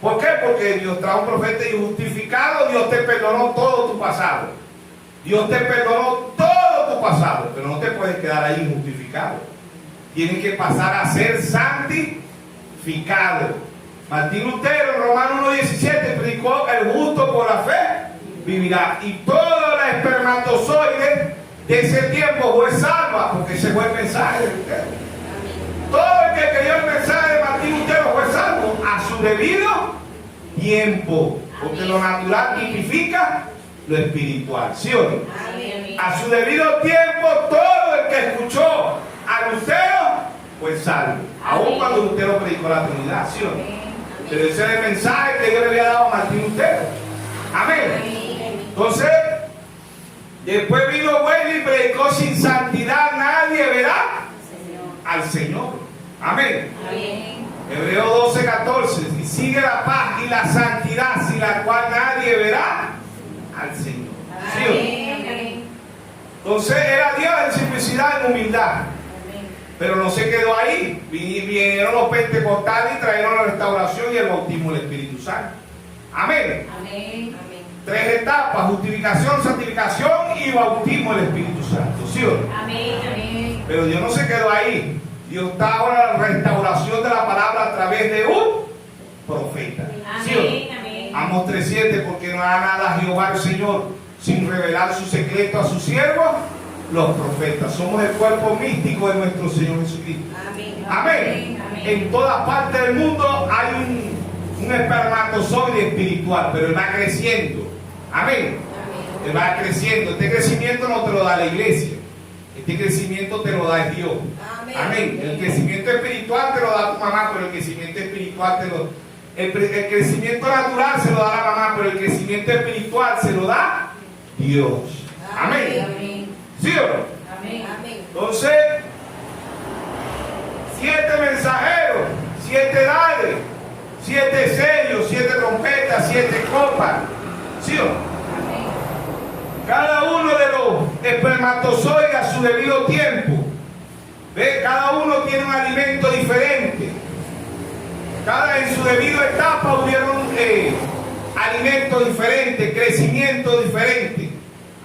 ¿Por qué? Porque Dios trae un profeta y justificado, Dios te perdonó todo tu pasado. Dios te perdonó todo tu pasado, pero no te puedes quedar ahí injustificado. Tienes que pasar a ser santificado. Martín Lutero en Romanos 1:17 predicó, el justo por la fe vivirá. Y toda la espermatozoide de ese tiempo fue salva, porque ese fue el mensaje de Lutero. Todo el que creyó el mensaje de Martín Lutero fue salvo a su debido tiempo, porque lo natural tipifica lo espiritual, ¿sí o no? Amén. A su debido tiempo, todo el que escuchó a Lutero fue salvo, aun cuando Lutero predicó la Trinidad, ¿sí o no? Pero ese es el mensaje que Dios le había dado a Martín Lutero. Amén. Entonces, después vino Wesley y predicó, sin santidad nadie verá al Señor. Amén. Amén. Hebreos 12:14, y sigue la paz y la santidad, sin la cual nadie verá al Señor. ¿Sí o no? Amén. Entonces era Dios en simplicidad, en humildad. Pero no se quedó ahí. Vinieron los pentecostales y trajeron la restauración y el bautismo del Espíritu Santo. Amén. Amén. 3 etapas: justificación, santificación y bautismo del Espíritu Santo. ¿Sí o no? Amén. Amén. Pero Dios no se quedó ahí. Dios está ahora en la restauración de la palabra a través de un profeta. ¿Sí o no? Amén. Amén. Amos 3:7, porque no hará nada Jehová el Señor sin revelar su secreto a sus siervos, los profetas. Somos el cuerpo místico de nuestro Señor Jesucristo. Amén. Amén. Amén. En todas partes del mundo hay un espermatozoide espiritual, pero él va creciendo. Amén. Él va creciendo. Este crecimiento no te lo da la iglesia. Este crecimiento te lo da Dios. Amén. El crecimiento espiritual te lo da tu mamá, pero el crecimiento espiritual te lo... El crecimiento natural se lo da la mamá, pero el crecimiento espiritual se lo da Dios. Amén. Amén. ¿Sí o no? Amén. Entonces, 7 mensajeros, 7 edades, 7 sellos, 7 trompetas, 7 copas. ¿Sí o no? Amén. Cada uno de los espermatozoides a su debido tiempo. ¿Ve? Cada uno tiene un alimento diferente. Cada en su debido etapa hubieron alimentos diferentes, crecimiento diferente.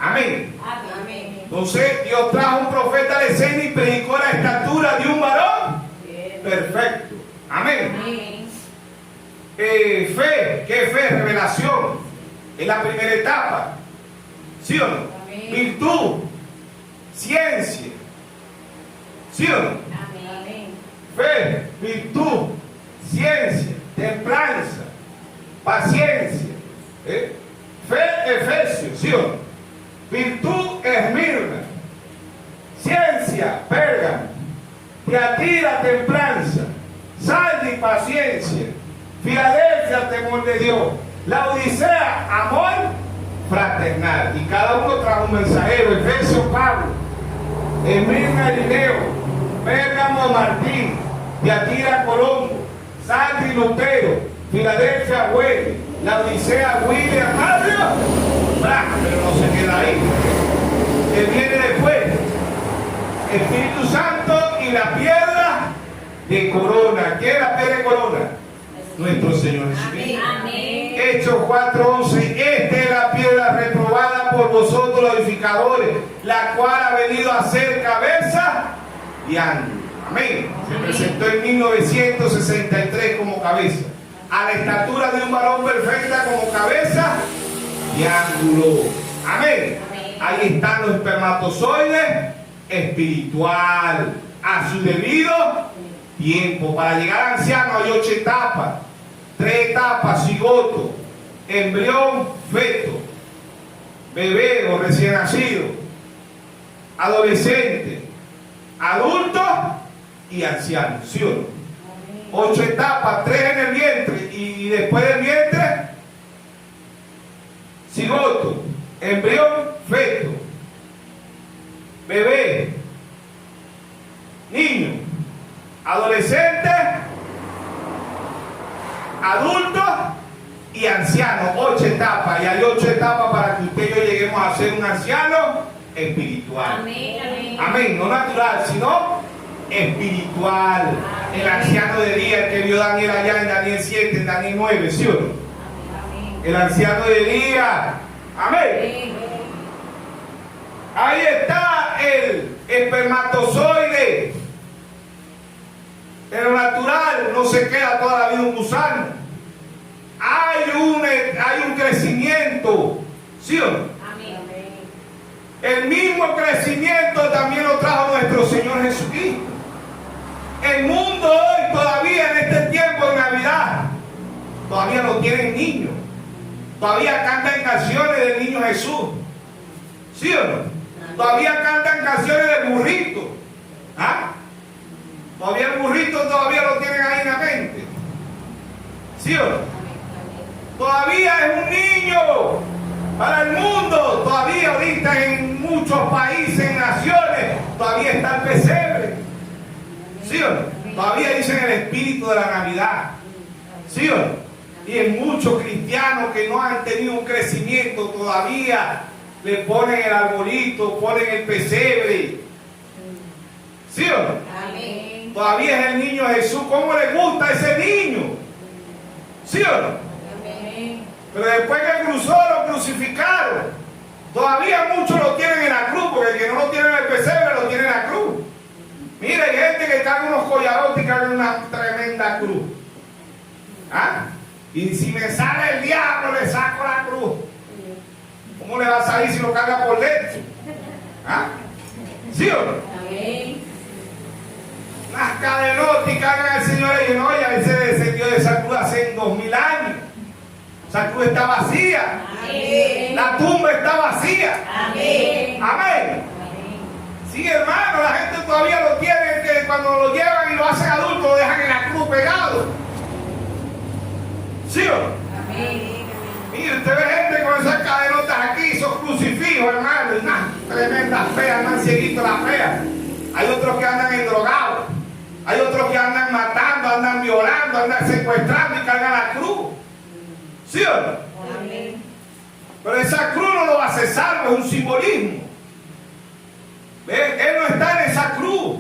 Amén. Amén. Entonces Dios trajo un profeta de escena y predicó la estatura de un varón perfecto. Amén. Amén. Fe, ¿qué es fe? Revelación. Es la primera etapa. ¿Sí o no? Amén. Virtud, ciencia. ¿Sí o no? Amén. Fe, virtud, ciencia, templanza, paciencia. Fe, Efesios, ¿sí o no? Virtud, Esmirna. Ciencia, Pérgamo. Teatira, templanza. Sardi, paciencia. Filadelfia, temor de Dios. La Odisea, amor fraternal. Y cada uno trajo un mensajero. Efesios, Pablo. Esmirna, Irineo. Pérgamo, Martín. Teatira, Colombo. Sardi, Lutero. Filadelfia, Wesley. La Odisea William Mario, pero no se queda ahí. Él viene después. Espíritu Santo y la piedra de corona. ¿Qué es la piedra de corona? Nuestro Señor Jesucristo. Amén. Hechos 4:11. Esta es la piedra reprobada por vosotros los edificadores, la cual ha venido a ser cabeza y ángulo. Amén. Se presentó en 1963 como cabeza, a la estatura de un varón perfecta como cabeza y ángulo. Amén. Ahí están los espermatozoides espiritual a su debido tiempo. Para llegar al anciano hay 8 etapas. 3 etapas: cigoto, embrión, feto, bebé o recién nacido, adolescente, adulto y anciano. ¿Sí o no? 8 etapas, 3 en el vientre y después del vientre, cigoto, embrión, feto, bebé, niño, adolescente, adulto y anciano. 8 etapas, y hay 8 etapas para que usted y yo lleguemos a ser un anciano espiritual. Amén, amén. Amén, no natural, sino espiritual. El anciano de Elías, el que vio Daniel allá en Daniel 7, en Daniel 9, ¿sí o no? Amén. El anciano de Elías. Amén. Ahí está el espermatozoide. En lo natural no se queda toda la vida un gusano. Hay un crecimiento. ¿Sí o no? Amén. El mismo crecimiento también lo trajo nuestro Señor Jesucristo. El mundo hoy todavía en este tiempo de Navidad todavía no tienen niños. Todavía cantan canciones del niño Jesús. ¿Sí o no? Todavía cantan canciones del burrito. ¿Ah? Todavía el burrito todavía lo tienen ahí en la mente. ¿Sí o no? Todavía es un niño para el mundo. Todavía ahorita en muchos países, en naciones, todavía está el pesebre. ¿Sí o no? Todavía dicen el espíritu de la Navidad. ¿Sí o no? Y en muchos cristianos que no han tenido un crecimiento todavía le ponen el arbolito, ponen el pesebre. ¿Sí o no? Amén. Todavía es el niño Jesús. ¿Cómo le gusta a ese niño? ¿Sí o no? Amén. Pero después que cruzó, lo crucificaron. Todavía muchos lo tienen en la cruz, porque el que no lo tiene en el pesebre lo tiene en la cruz. Mira, hay gente que carga unos collarotes y carga una tremenda cruz. ¿Ah? Y si me sale el diablo, le saco la cruz. ¿Cómo le va a salir si lo carga por dentro? ¿Ah? ¿Sí o no? Amén. Las cadenotas y cargan al Señor y no, ya él se descendió de esa cruz hace 2000 años. Esa cruz está vacía. Amén. La tumba está vacía. Amén. Amén. Sí, hermano, la gente todavía lo tiene, que cuando lo llevan y lo hacen adulto, lo dejan en la cruz pegado. ¿Sí o no? Amén. Mire, usted ve gente con esas cadenotas aquí, esos crucifijos, hermano, y unas tremendas feas, andan cieguitos las feas. Hay otros que andan endrogados, hay otros que andan matando, andan violando, andan secuestrando y cargan la cruz. ¿Sí o no? Amén. Pero esa cruz no lo va a hacer salvo, es un simbolismo. ¿Ve? Él no está en esa cruz.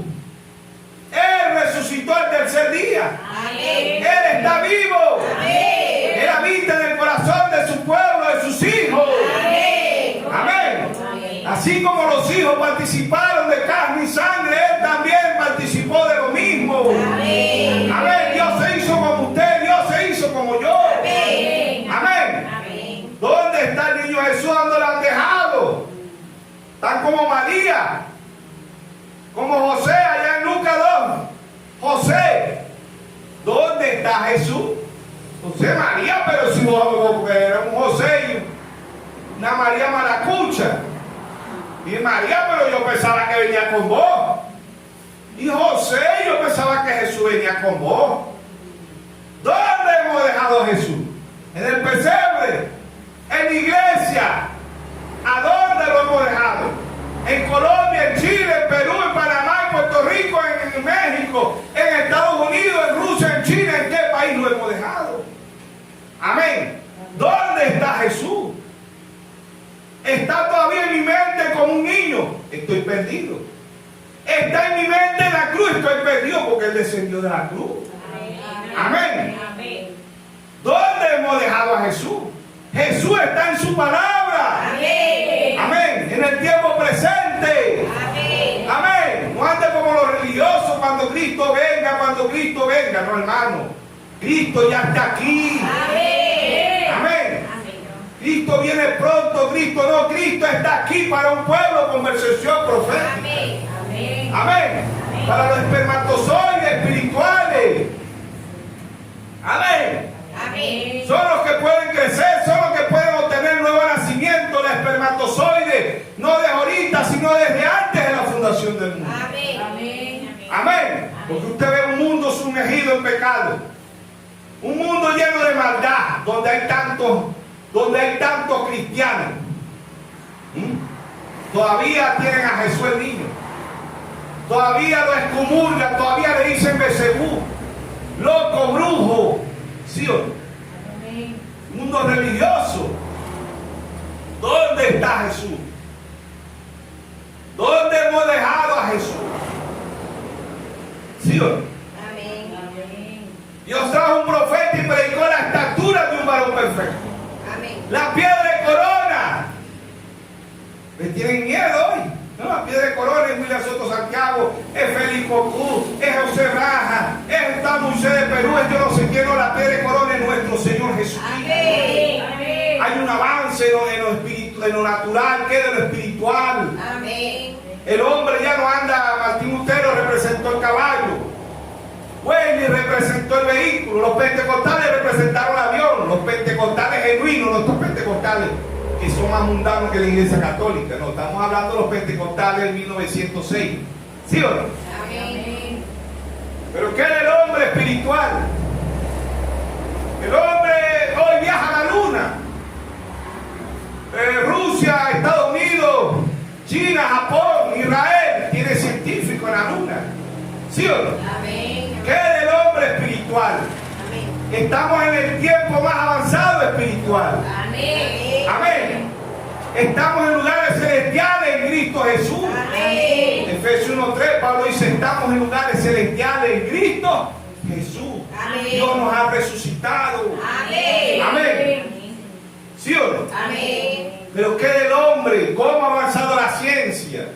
Él resucitó al tercer día. Amén. Él está vivo. Amén. Él habita en el corazón de su pueblo, de sus hijos. Amén. Amén. Amén. Así como los hijos participaron de carne y sangre, Él también participó de lo mismo. Amén. Amén. Dios se hizo como usted, Dios se hizo como yo. Amén. Amén. Amén. ¿Dónde está el niño Jesús? ¿Dónde lo han dejado? Están como María, como José allá en Lucas 2. José, ¿dónde está Jesús? José María, pero si era un José y una María maracucha. Y María, pero yo pensaba que venía con vos. Y José, yo pensaba que Jesús venía con vos. ¿Dónde hemos dejado a Jesús? En el pesebre, en la iglesia. ¿A dónde lo hemos dejado? En Colombia, en Chile, en Perú, en Panamá, en Puerto Rico, en México, en Estados Unidos, en Rusia, en China. ¿En qué país lo hemos dejado? Amén. de la cruz. Amén. Amén. ¿Dónde hemos dejado a Jesús? Jesús está en su palabra. Amén. Amén. En el tiempo presente. Amén. Amén. No ande como los religiosos cuando Cristo venga, cuando Cristo venga. No, hermano. Cristo ya está aquí. Amén. Amén. Cristo viene pronto. Cristo está aquí para un pueblo con percepción profética. Amén. Amén. Amén. Para los espermatozoides espirituales. Amén. Amén. Son los que pueden crecer, son los que pueden obtener nuevo nacimiento, la espermatozoide, no de ahorita, sino desde antes de la fundación del mundo. Amén. Amén. Amén. Porque usted ve un mundo sumergido en pecado, un mundo lleno de maldad, donde hay tantos cristianos. Todavía tienen a Jesús el niño, todavía lo excomulgan, todavía le dicen Belcebú, loco, brujo. ¿Sí o no? Mundo religioso. ¿Dónde está Jesús? ¿Dónde hemos dejado a Jesús? ¿Sí o no? Amén. Dios trajo un profeta y predicó la estatura de un varón perfecto. Amén. La piedra de corona. ¿Le tienen miedo hoy? No, la piedra de corona es William Soto Santiago, es Félix Cocú, es José Raja, es Moisés de Perú, es yo no sé quién, no, la piedra de corona es nuestro Señor Jesucristo. Amén. Hay un avance en lo natural que de lo espiritual. Amén. El hombre ya no anda, Martín Lutero representó el caballo, Wesley representó el vehículo, los pentecostales representaron el avión, los pentecostales genuinos, nuestros pentecostales que son más mundanos que la iglesia católica. No, estamos hablando de los pentecostales del 1906. ¿Sí o no? Amén. Pero ¿qué es el hombre espiritual? El hombre hoy viaja a la luna. Rusia, Estados Unidos, China, Japón, Israel, tiene científicos en la luna. ¿Sí o no? Amén. ¿Qué es el hombre espiritual? Amén. Estamos en el tiempo más avanzado espiritual. Amén. Amén. Estamos en lugares celestiales en Cristo Jesús. Amén. Efesios 1:3, Pablo dice, estamos en lugares celestiales en Cristo Jesús. Amén. Dios nos ha resucitado. Amén. Amén. ¿Sí o no? Amén. Pero ¿qué del hombre? ¿Cómo ha avanzado la ciencia?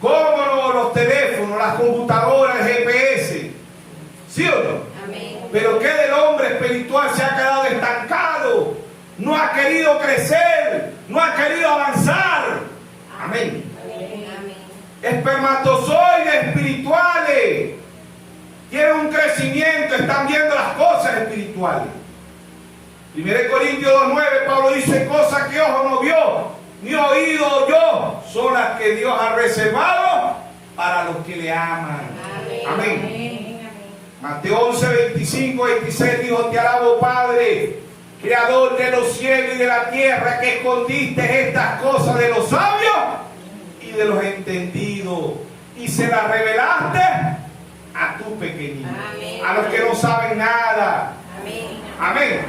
¿Cómo los teléfonos, las computadoras, el GPS? ¿Sí o no? Amén. Pero ¿qué del hombre espiritual se ha quedado estancado? No ha querido crecer, no ha querido avanzar. Amén. Amén. Espermatozoides espirituales tienen un crecimiento, están viendo las cosas espirituales. 1 Corintios 2:9, Pablo dice, cosas que ojo no vio, ni oído oyó, son las que Dios ha reservado para los que le aman. Amén. Mateo 11:25-26 dijo, te alabo, Padre, Creador de los cielos y de la tierra, que escondiste estas cosas de los sabios y de los entendidos, y se las revelaste a tu pequeñito, a los que no saben nada. Amén.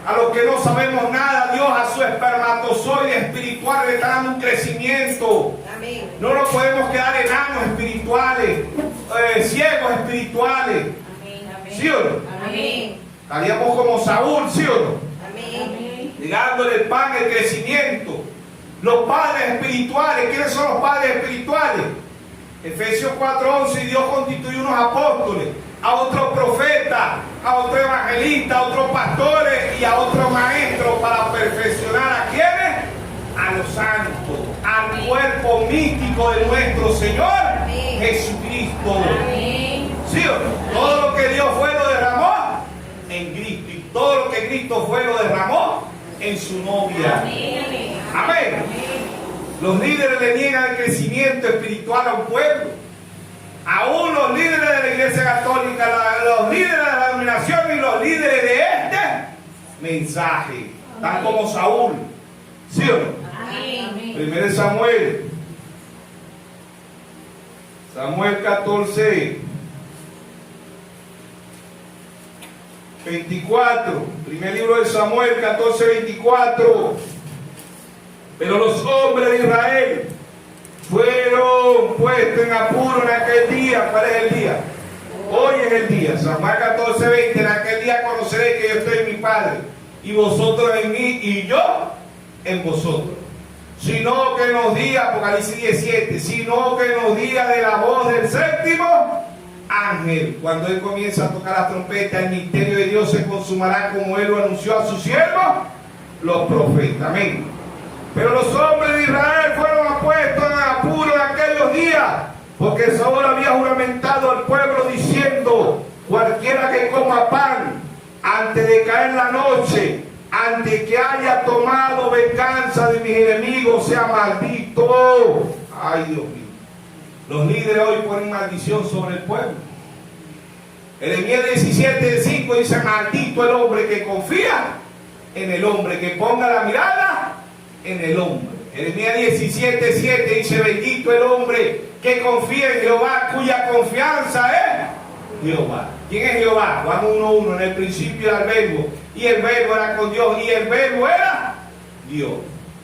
A los que no sabemos nada, Dios a su espermatozoide espiritual le está dando un crecimiento. No nos podemos quedar enanos espirituales, ciegos espirituales. ¿Sí o no? Estaríamos como Saúl, ¿sí o no? Dándole el pan, el crecimiento. Los padres espirituales, ¿quiénes son los padres espirituales? Efesios 4:11, y Dios constituyó unos apóstoles, a otros profetas, a otros evangelistas, a otros pastores y a otros maestros para perfeccionar a quienes, a los santos, al cuerpo místico de nuestro Señor Jesucristo. ¿Sí o no? Todo lo que Dios fue lo derramó en Cristo, y todo lo que Cristo fue lo derramó en su novia. Amén. Los líderes le niegan el crecimiento espiritual a un pueblo. Aún los líderes de la Iglesia Católica, los líderes de la denominación y los líderes de este mensaje, tan como Saúl. ¿Sí o no? 1 Samuel. Samuel 14. 24. Primer libro de Samuel 14:24. Pero los hombres de Israel fueron puestos en apuro en aquel día. ¿Cuál es el día? Hoy es el día. San Juan 14:20. En aquel día conoceréis que yo estoy en mi Padre, y vosotros en mí, y yo en vosotros. Sino que nos diga, Apocalipsis 17, sino que nos diga de la voz del séptimo ángel. Cuando él comienza a tocar la trompeta, el misterio de Dios se consumará como él lo anunció a sus siervos, los profetas. Amén. Pero los hombres de Israel fueron puestos en apuro en aquellos días, porque Saúl había juramentado al pueblo diciendo: cualquiera que coma pan antes de caer la noche, antes que haya tomado venganza de mis enemigos, sea maldito. Ay, Dios mío. Los líderes hoy ponen maldición sobre el pueblo. Jeremías 17:5 dice: maldito el hombre que confía en el hombre, que ponga la mirada en el hombre. Jeremías 17:7 dice: bendito el hombre que confía en Jehová, cuya confianza es Jehová. ¿Quién es Jehová? Juan 1:1. En el principio era el verbo, y el verbo era con Dios, y el verbo era Dios.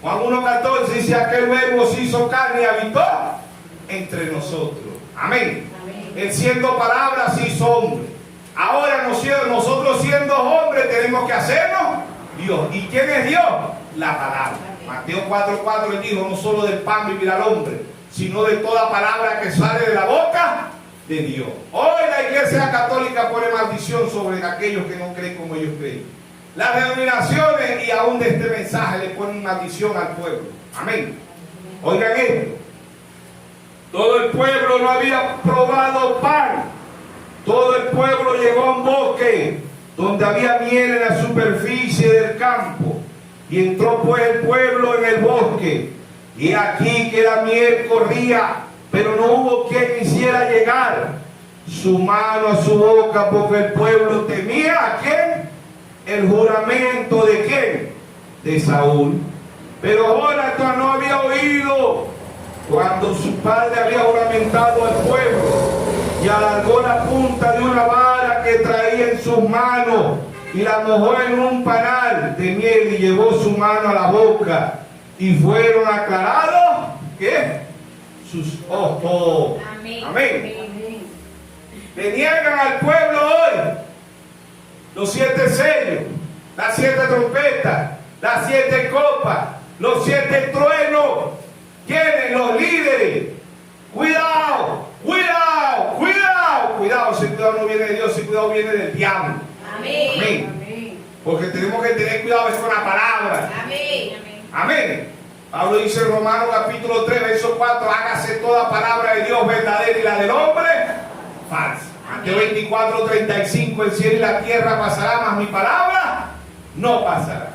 Juan 1:14 dice: aquel verbo se hizo carne y habitó entre nosotros. Amén. Amén. Él siendo palabra se hizo hombre. Ahora nosotros siendo hombres tenemos que hacernos Dios. ¿Y quién es Dios? La palabra. Mateo 4:4 él dijo: no solo del pan vivirá el hombre, sino de toda palabra que sale de la boca de Dios. Hoy la Iglesia Católica pone maldición sobre aquellos que no creen como ellos creen. Las denominaciones y aún de este mensaje le ponen maldición al pueblo. Amén. Oigan esto. Todo el pueblo no había probado pan. Todo el pueblo llegó a un bosque donde había miel en la superficie del campo. Y entró pues el pueblo en el bosque. Y aquí que la miel corría, pero no hubo quien quisiera llegar su mano a su boca, porque el pueblo temía ¿a quién? El juramento de quién? De Saúl. Pero Jonatán no había oído cuando su padre había juramentado al pueblo, y alargó la punta de una vara que traía en sus manos y la mojó en un panal de miel y llevó su mano a la boca, y fueron aclarados ¿qué? Sus ojos. Amén. Amén. Le niegan al pueblo hoy los 7 sellos, las 7 trompetas, las 7 copas, los 7 truenos. ¿Quiénes? Los líderes. Cuidado, cuidado, cuidado, cuidado. Si cuidado no viene de Dios, si cuidado viene del diablo. Amén. Amén. Porque tenemos que tener cuidado con la palabra. Amén. Amén. Pablo dice en Romanos capítulo 3, verso 4: hágase toda palabra de Dios verdadera y la del hombre falsa. Mateo 24:35: el cielo y la tierra pasará, mas mi palabra no pasará.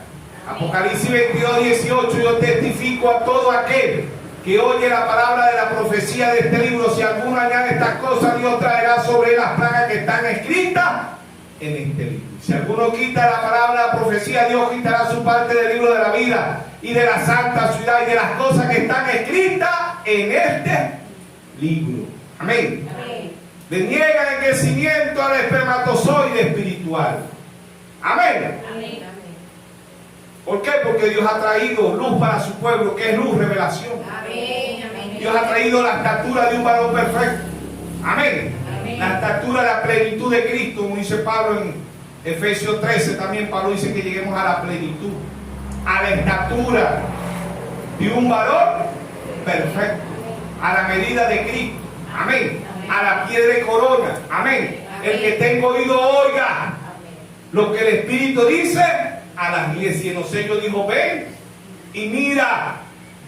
Apocalipsis 22:18: yo testifico a todo aquel que oye la palabra de la profecía de este libro, si alguno añade estas cosas, Dios traerá sobre él las plagas que están escritas en este libro. Si alguno quita la palabra de la profecía, Dios quitará su parte del libro de la vida y de la santa ciudad y de las cosas que están escritas en este libro. Amén. Amén. Le niegan el crecimiento al espermatozoide espiritual. Amén. Amén. ¿Por qué? Porque Dios ha traído luz para su pueblo, que es luz, revelación. Amén. Amén. Dios ha traído la estatura de un varón perfecto. Amén. Amén. La estatura de la plenitud de Cristo, como dice Pablo en Efesios 13, también Pablo dice que lleguemos a la plenitud, a la estatura de un varón perfecto, a la medida de Cristo. Amén. A la pie de corona. Amén. El que tenga oído oiga lo que el Espíritu dice a las iglesias. Y en los sellos dijo: ven y mira,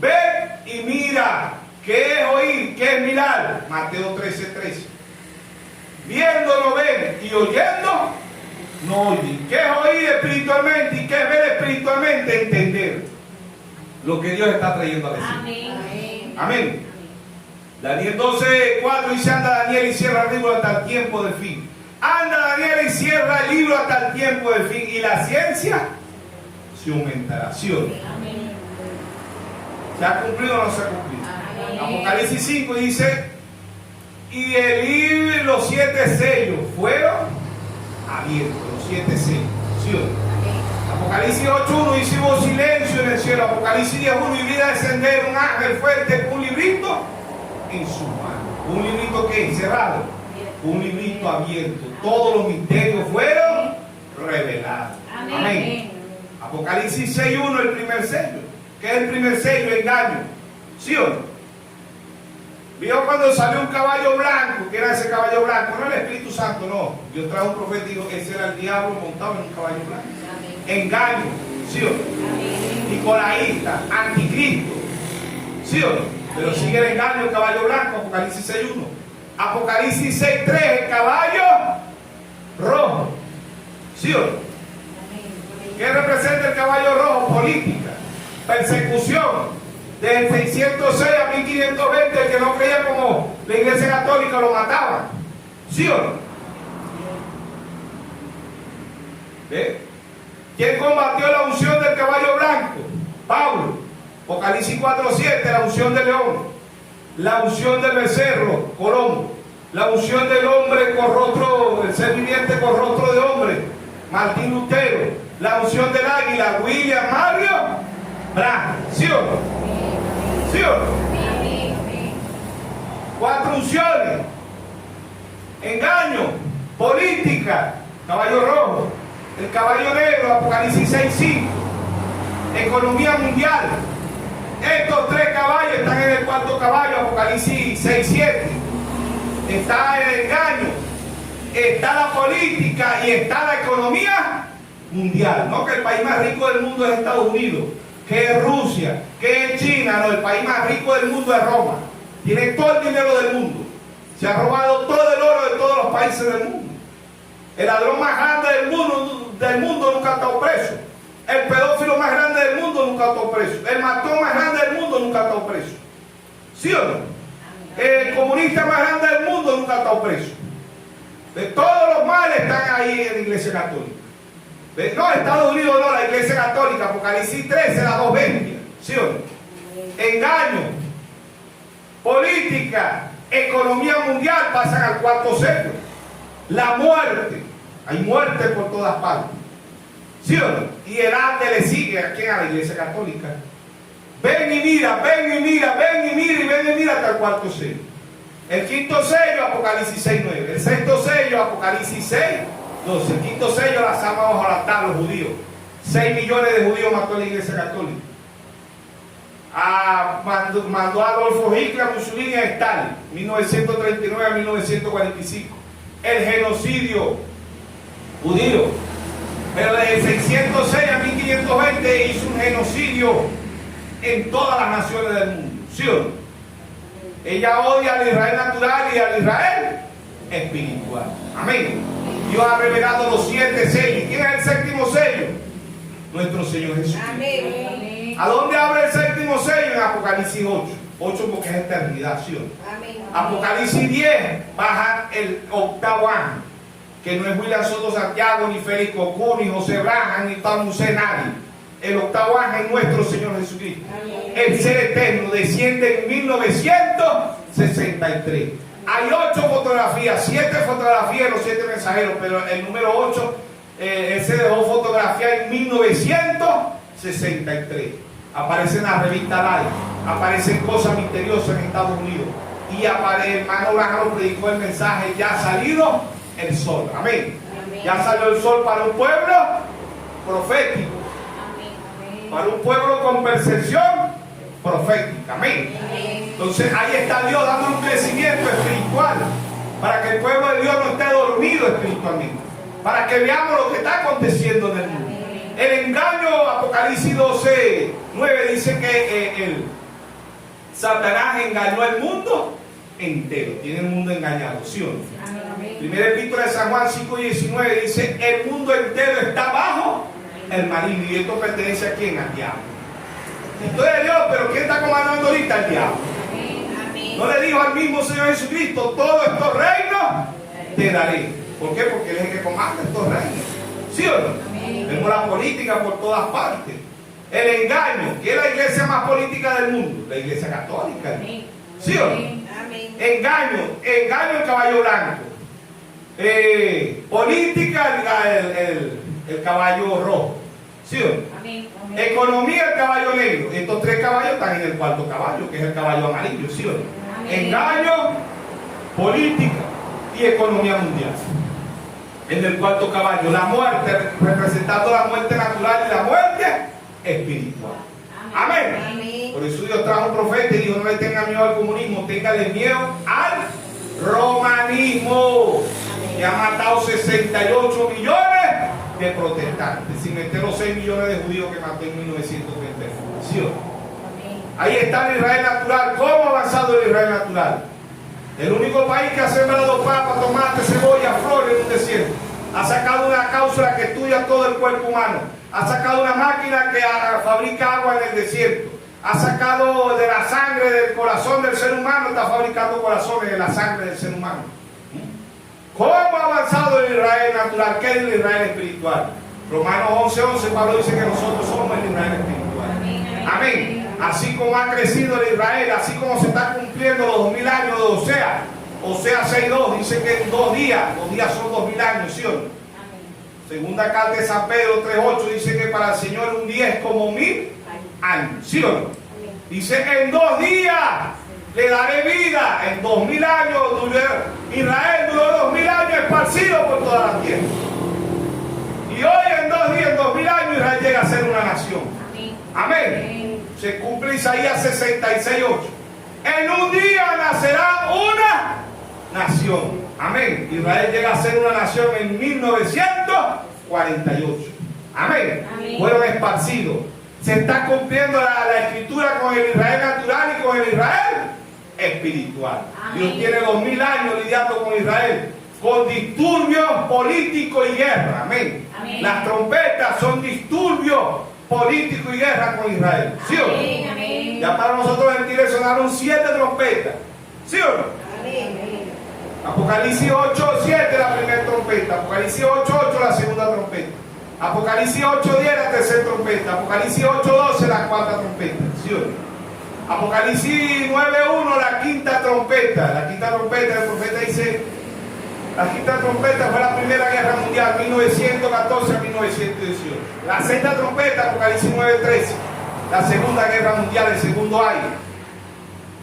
ven y mira. ¿Qué es oír? ¿Qué es mirar? Mateo 13:13. Viendo no ven, y oyendo no oyen. ¿Qué es oír espiritualmente y qué es ver espiritualmente? Entender lo que Dios está trayendo a decir. Amén. Amén. Daniel 12:4 dice: anda Daniel y cierra el libro hasta el tiempo del fin. Anda Daniel y cierra el libro hasta el tiempo del fin. Y la ciencia se aumentará. ¿Sí o no? Amén. ¿Se ha cumplido o no se ha cumplido? Amén. Apocalipsis 5 dice: y el libro y los 7 sellos fueron abiertos. Los 7 sellos. ¿Sí o no? Apocalipsis 8:1 dice: hubo silencio en el cielo. Apocalipsis 10:1: y vi descender un ángel fuerte con un librito en su mano. ¿Un librito qué? Cerrado. un librito abierto. Todos los misterios fueron revelados. Amén. Amén. Apocalipsis 6:1, el primer sello. ¿Qué es el primer sello? Engaño. ¿Sí o no? Vio cuando salió un caballo blanco. ¿Qué era ese caballo blanco? No el Espíritu Santo, no. Dios trajo un profeta y dijo que ese era el diablo montado en un caballo blanco. Engaño. ¿Sí o no? Nicolaísta, anticristo. ¿Sí o no? Pero sigue el engaño, el caballo blanco, Apocalipsis 6:1. Apocalipsis 6:3, el caballo rojo. ¿Sí o no? ¿Qué representa el caballo rojo? Política, persecución. Desde 606 a 1520, el que no creía como la Iglesia Católica lo mataban. ¿Sí o no? ¿Ve? ¿Quién combatió la unción del caballo blanco? Pablo. Apocalipsis 4:7, la unción del león. La unción del becerro, Colombo. La unción del hombre con rostro, el ser viviente con rostro de hombre, Martín Lutero. La unción del águila, William Mario Branham. ¿Sí o no? ¿Sí o no? 4 unciones. Engaño, política, caballo rojo. El caballo negro, Apocalipsis 6:5. Economía mundial. Estos 3 caballos están en el 4.º caballo, Apocalipsis 6:7. Está el engaño, está la política y está la economía mundial. No que el país más rico del mundo es Estados Unidos, que es Rusia, que es China. No, el país más rico del mundo es Roma. Tiene todo el dinero del mundo. Se ha robado todo el oro de todos los países del mundo. El ladrón más grande del mundo nunca ha estado preso. El pedófilo más grande del mundo nunca ha estado preso. El matón más grande del mundo nunca ha estado preso. ¿Sí o no? El comunista más grande del mundo nunca ha estado preso. De todos los males están ahí en la Iglesia Católica. No, Estados Unidos no, la Iglesia Católica, Apocalipsis 13, la 2:20. ¿Sí o no? Engaño, política, economía mundial pasan al 4.º sello. La muerte, hay muerte por todas partes. ¿Sí o no? Y el arte le sigue a quién, a la Iglesia Católica. Ven y mira, ven y mira, ven y mira y ven y mira hasta el 4.º sello. El 5.º sello, Apocalipsis 6:9. El 6.º sello, Apocalipsis 6:12. El 5.º sello, las armas bajo el altar, los judíos. 6 millones de judíos mató la Iglesia Católica. Mandó a Adolfo Hitler, a Mussolini, a Stalin, 1939 a 1945. El genocidio judío. Pero desde 606 a 1520 hizo un genocidio en todas las naciones del mundo. ¿Sí o no? Ella odia al Israel natural y al Israel espiritual. Amén. Dios ha revelado los 7 sellos. ¿Quién es el 7.º sello? Nuestro Señor Jesús. Amén. ¿A dónde abre el 7.º sello? En Apocalipsis 8. 8 porque es eternidad. ¿Sí o no? Amén. Apocalipsis 10 baja el 8.º ángel, que no es William Soto Santiago, ni Félix Cocú, ni José Braja, ni Tom Musé, nadie. El 8.º ángel es nuestro Señor Jesucristo. Amén. El ser eterno desciende en 1963. Hay 8 fotografías, 7 fotografías de los 7 mensajeros, pero el número 8, él se dejó fotografía en 1963. Aparece en la revista Life, aparecen cosas misteriosas en Estados Unidos. Y el hermano Branham predicó el mensaje: ya ha salido el sol. Amén. Amén. Ya salió el sol para un pueblo profético, Amén. para un pueblo con percepción profética. Amén. Amén. Entonces ahí está Dios dando un crecimiento espiritual para que el pueblo de Dios no esté dormido espiritualmente, para que veamos lo que está aconteciendo en el mundo. El engaño, Apocalipsis 12:9 dice que el Satanás engañó al mundo entero. Tiene el mundo engañado, ¿sí o no? Amén. Primera epístola de San Juan 5:19 dice: el mundo entero está bajo el maligno. Y esto pertenece a quién? Al diablo. Esto es de Dios, pero ¿quién está comandando ahorita? El diablo. Amén. No le dijo al mismo Señor Jesucristo: todos estos reinos te daré. ¿Por qué? Porque Él es el que comanda estos reinos. ¿Sí o no? Vemos la política por todas partes. El engaño, que es la iglesia más política del mundo, la Iglesia Católica. ¿Sí o no? Amén. Engaño el caballo blanco. Política el caballo rojo. ¿Sí o no? Amén. Economía el caballo negro. Estos 3 caballos están en el 4.º caballo, que es el caballo amarillo. ¿Sí o no? Amén. Engaño, política y y economía mundial. En el cuarto caballo, la muerte, representando la muerte natural y la muerte espiritual. Amén. Amén. Por eso Dios trajo un profeta y dijo: no le tengan miedo al comunismo, téngale miedo al romanismo, que ha matado 68 millones de protestantes, sin meter los 6 millones de judíos que mató en 1930. ¿Sí o no? Ahí está el Israel natural. ¿Cómo ha avanzado el Israel natural? El único país que ha sembrado papa, tomate, cebolla, flores en un desierto. Ha sacado una cápsula que estudia todo el cuerpo humano. Ha sacado una máquina que fabrica agua en el desierto. Ha sacado de la sangre del corazón del ser humano, está fabricando corazones de la sangre del ser humano. ¿Cómo ha avanzado el Israel natural? ¿Qué es el Israel espiritual? Romanos 11:11, Pablo dice que nosotros somos el Israel espiritual. Amén. Así como ha crecido el Israel, así como se está cumpliendo los 2000 años de Osea. Osea 6:2 dice que en 2 días son 2000 años, ¿sí o no? Segunda carta de San Pedro 3:8 dice que para el Señor un día es como 1000 años, ¿sí o no? Dice: en 2 días le daré vida. En 2000 años Israel duró 2000 años esparcido por toda la tierra. Y hoy en 2 días, en 2000 años, Israel llega a ser una nación. Amén. Se cumple Isaías 66:8. En un día nacerá una nación. Amén. Israel llega a ser una nación en 1948. Amén. Fueron esparcidos. Se está cumpliendo la escritura con el Israel natural y con el Israel espiritual. Dios tiene 2000 años lidiando con Israel, con disturbios políticos y guerra. Amén. Las trompetas son disturbios político y guerra con Israel. ¿Sí o no? Amén. Ya para nosotros gentiles sonaron 7 trompetas. ¿Sí o no? Amén. Apocalipsis 8:7 la primera trompeta. Apocalipsis 8:8 la segunda trompeta. Apocalipsis 8:10 la tercera trompeta. Apocalipsis 8:12 la cuarta trompeta. ¿Sí o no? Apocalipsis 9:1 la quinta trompeta. La quinta trompeta, el profeta dice: la quinta trompeta fue la primera guerra mundial, 1914 a 1918. La sexta trompeta, Apocalipsis 9:13, la segunda guerra mundial, el segundo año,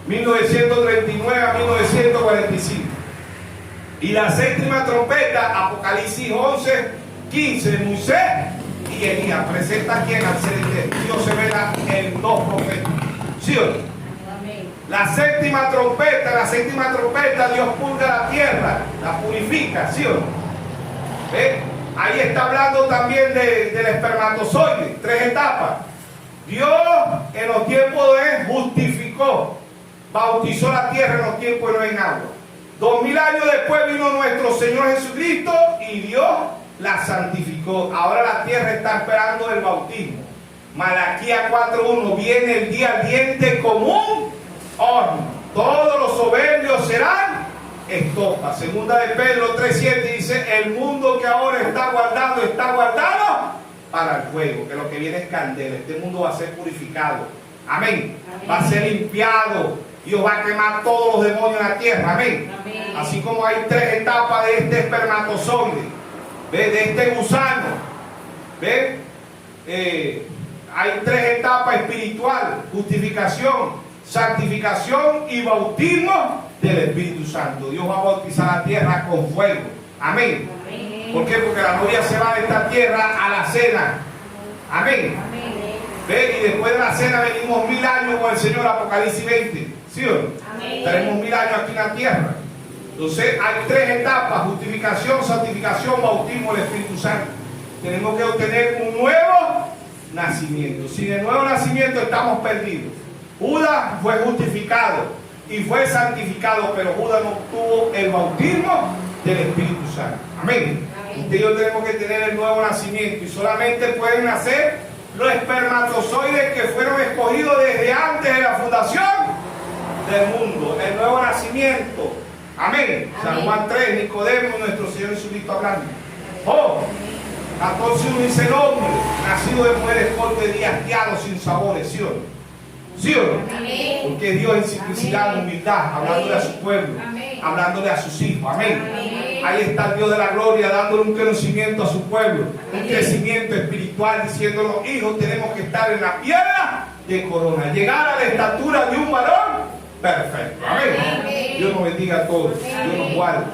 1939 a 1945. Y la séptima trompeta, Apocalipsis 11:15, de Moisés y Elías. Presenta a quien al ser eterno. Dios se revela en 2 profetas. ¿Sí o no? La séptima trompeta, Dios purga la tierra, la purifica, ¿sí o no? ¿Ve? Ahí está hablando también del espermatozoide, 3 etapas. Dios en los tiempos de Noé justificó, bautizó la tierra en los tiempos de Noé en agua. 2000 años después vino nuestro Señor Jesucristo y Dios la santificó. Ahora la tierra está esperando el bautismo. Malaquías 4:1, viene el día ardiente común. Todos los soberbios serán estopa. Segunda de Pedro 3:7 dice: el mundo que ahora está guardado para el fuego, que lo que viene es candela. Este mundo va a ser purificado. Amén. Va a ser limpiado. Dios va a quemar todos los demonios en la tierra. Amén. Así como hay 3 etapas de este espermatozoide, ¿ve? De este gusano, ¿ve? Hay 3 etapas espirituales: justificación, santificación y bautismo del Espíritu Santo. Dios va a bautizar la tierra con fuego. Amén. ¿Por qué? Porque la novia se va de esta tierra a la cena. Amén. ¿Ve? Y después de la cena venimos 1000 años con el Señor, Apocalipsis 20. ¿Sí o no? Estaremos 1000 años aquí en la tierra. Entonces hay 3 etapas: justificación, santificación, bautismo del Espíritu Santo. Tenemos que obtener un nuevo nacimiento. Sin el nuevo nacimiento estamos perdidos. Judas fue justificado y fue santificado, pero Judas no obtuvo el bautismo del Espíritu Santo. Amén. Usted y yo tenemos que tener el nuevo nacimiento, y solamente pueden nacer los espermatozoides que fueron escogidos desde antes de la fundación del mundo. El nuevo nacimiento. Amén. San Juan 3, Nicodemo, nuestro Señor Jesucristo hablando. 14:1 dice: el hombre nacido de mujer es corte de día hastiado, sin sabores. ¿Sí o no? ¿Sí o no? Porque Dios en simplicidad, en humildad, hablándole a su pueblo, hablándole a sus hijos. Amén. Ahí está el Dios de la gloria, dándole un conocimiento a su pueblo, un crecimiento espiritual, diciéndonos: hijos, tenemos que estar en la piedra de corona, llegar a la estatura de un varón perfecto. Amén. Dios nos bendiga a todos. Dios nos guarde.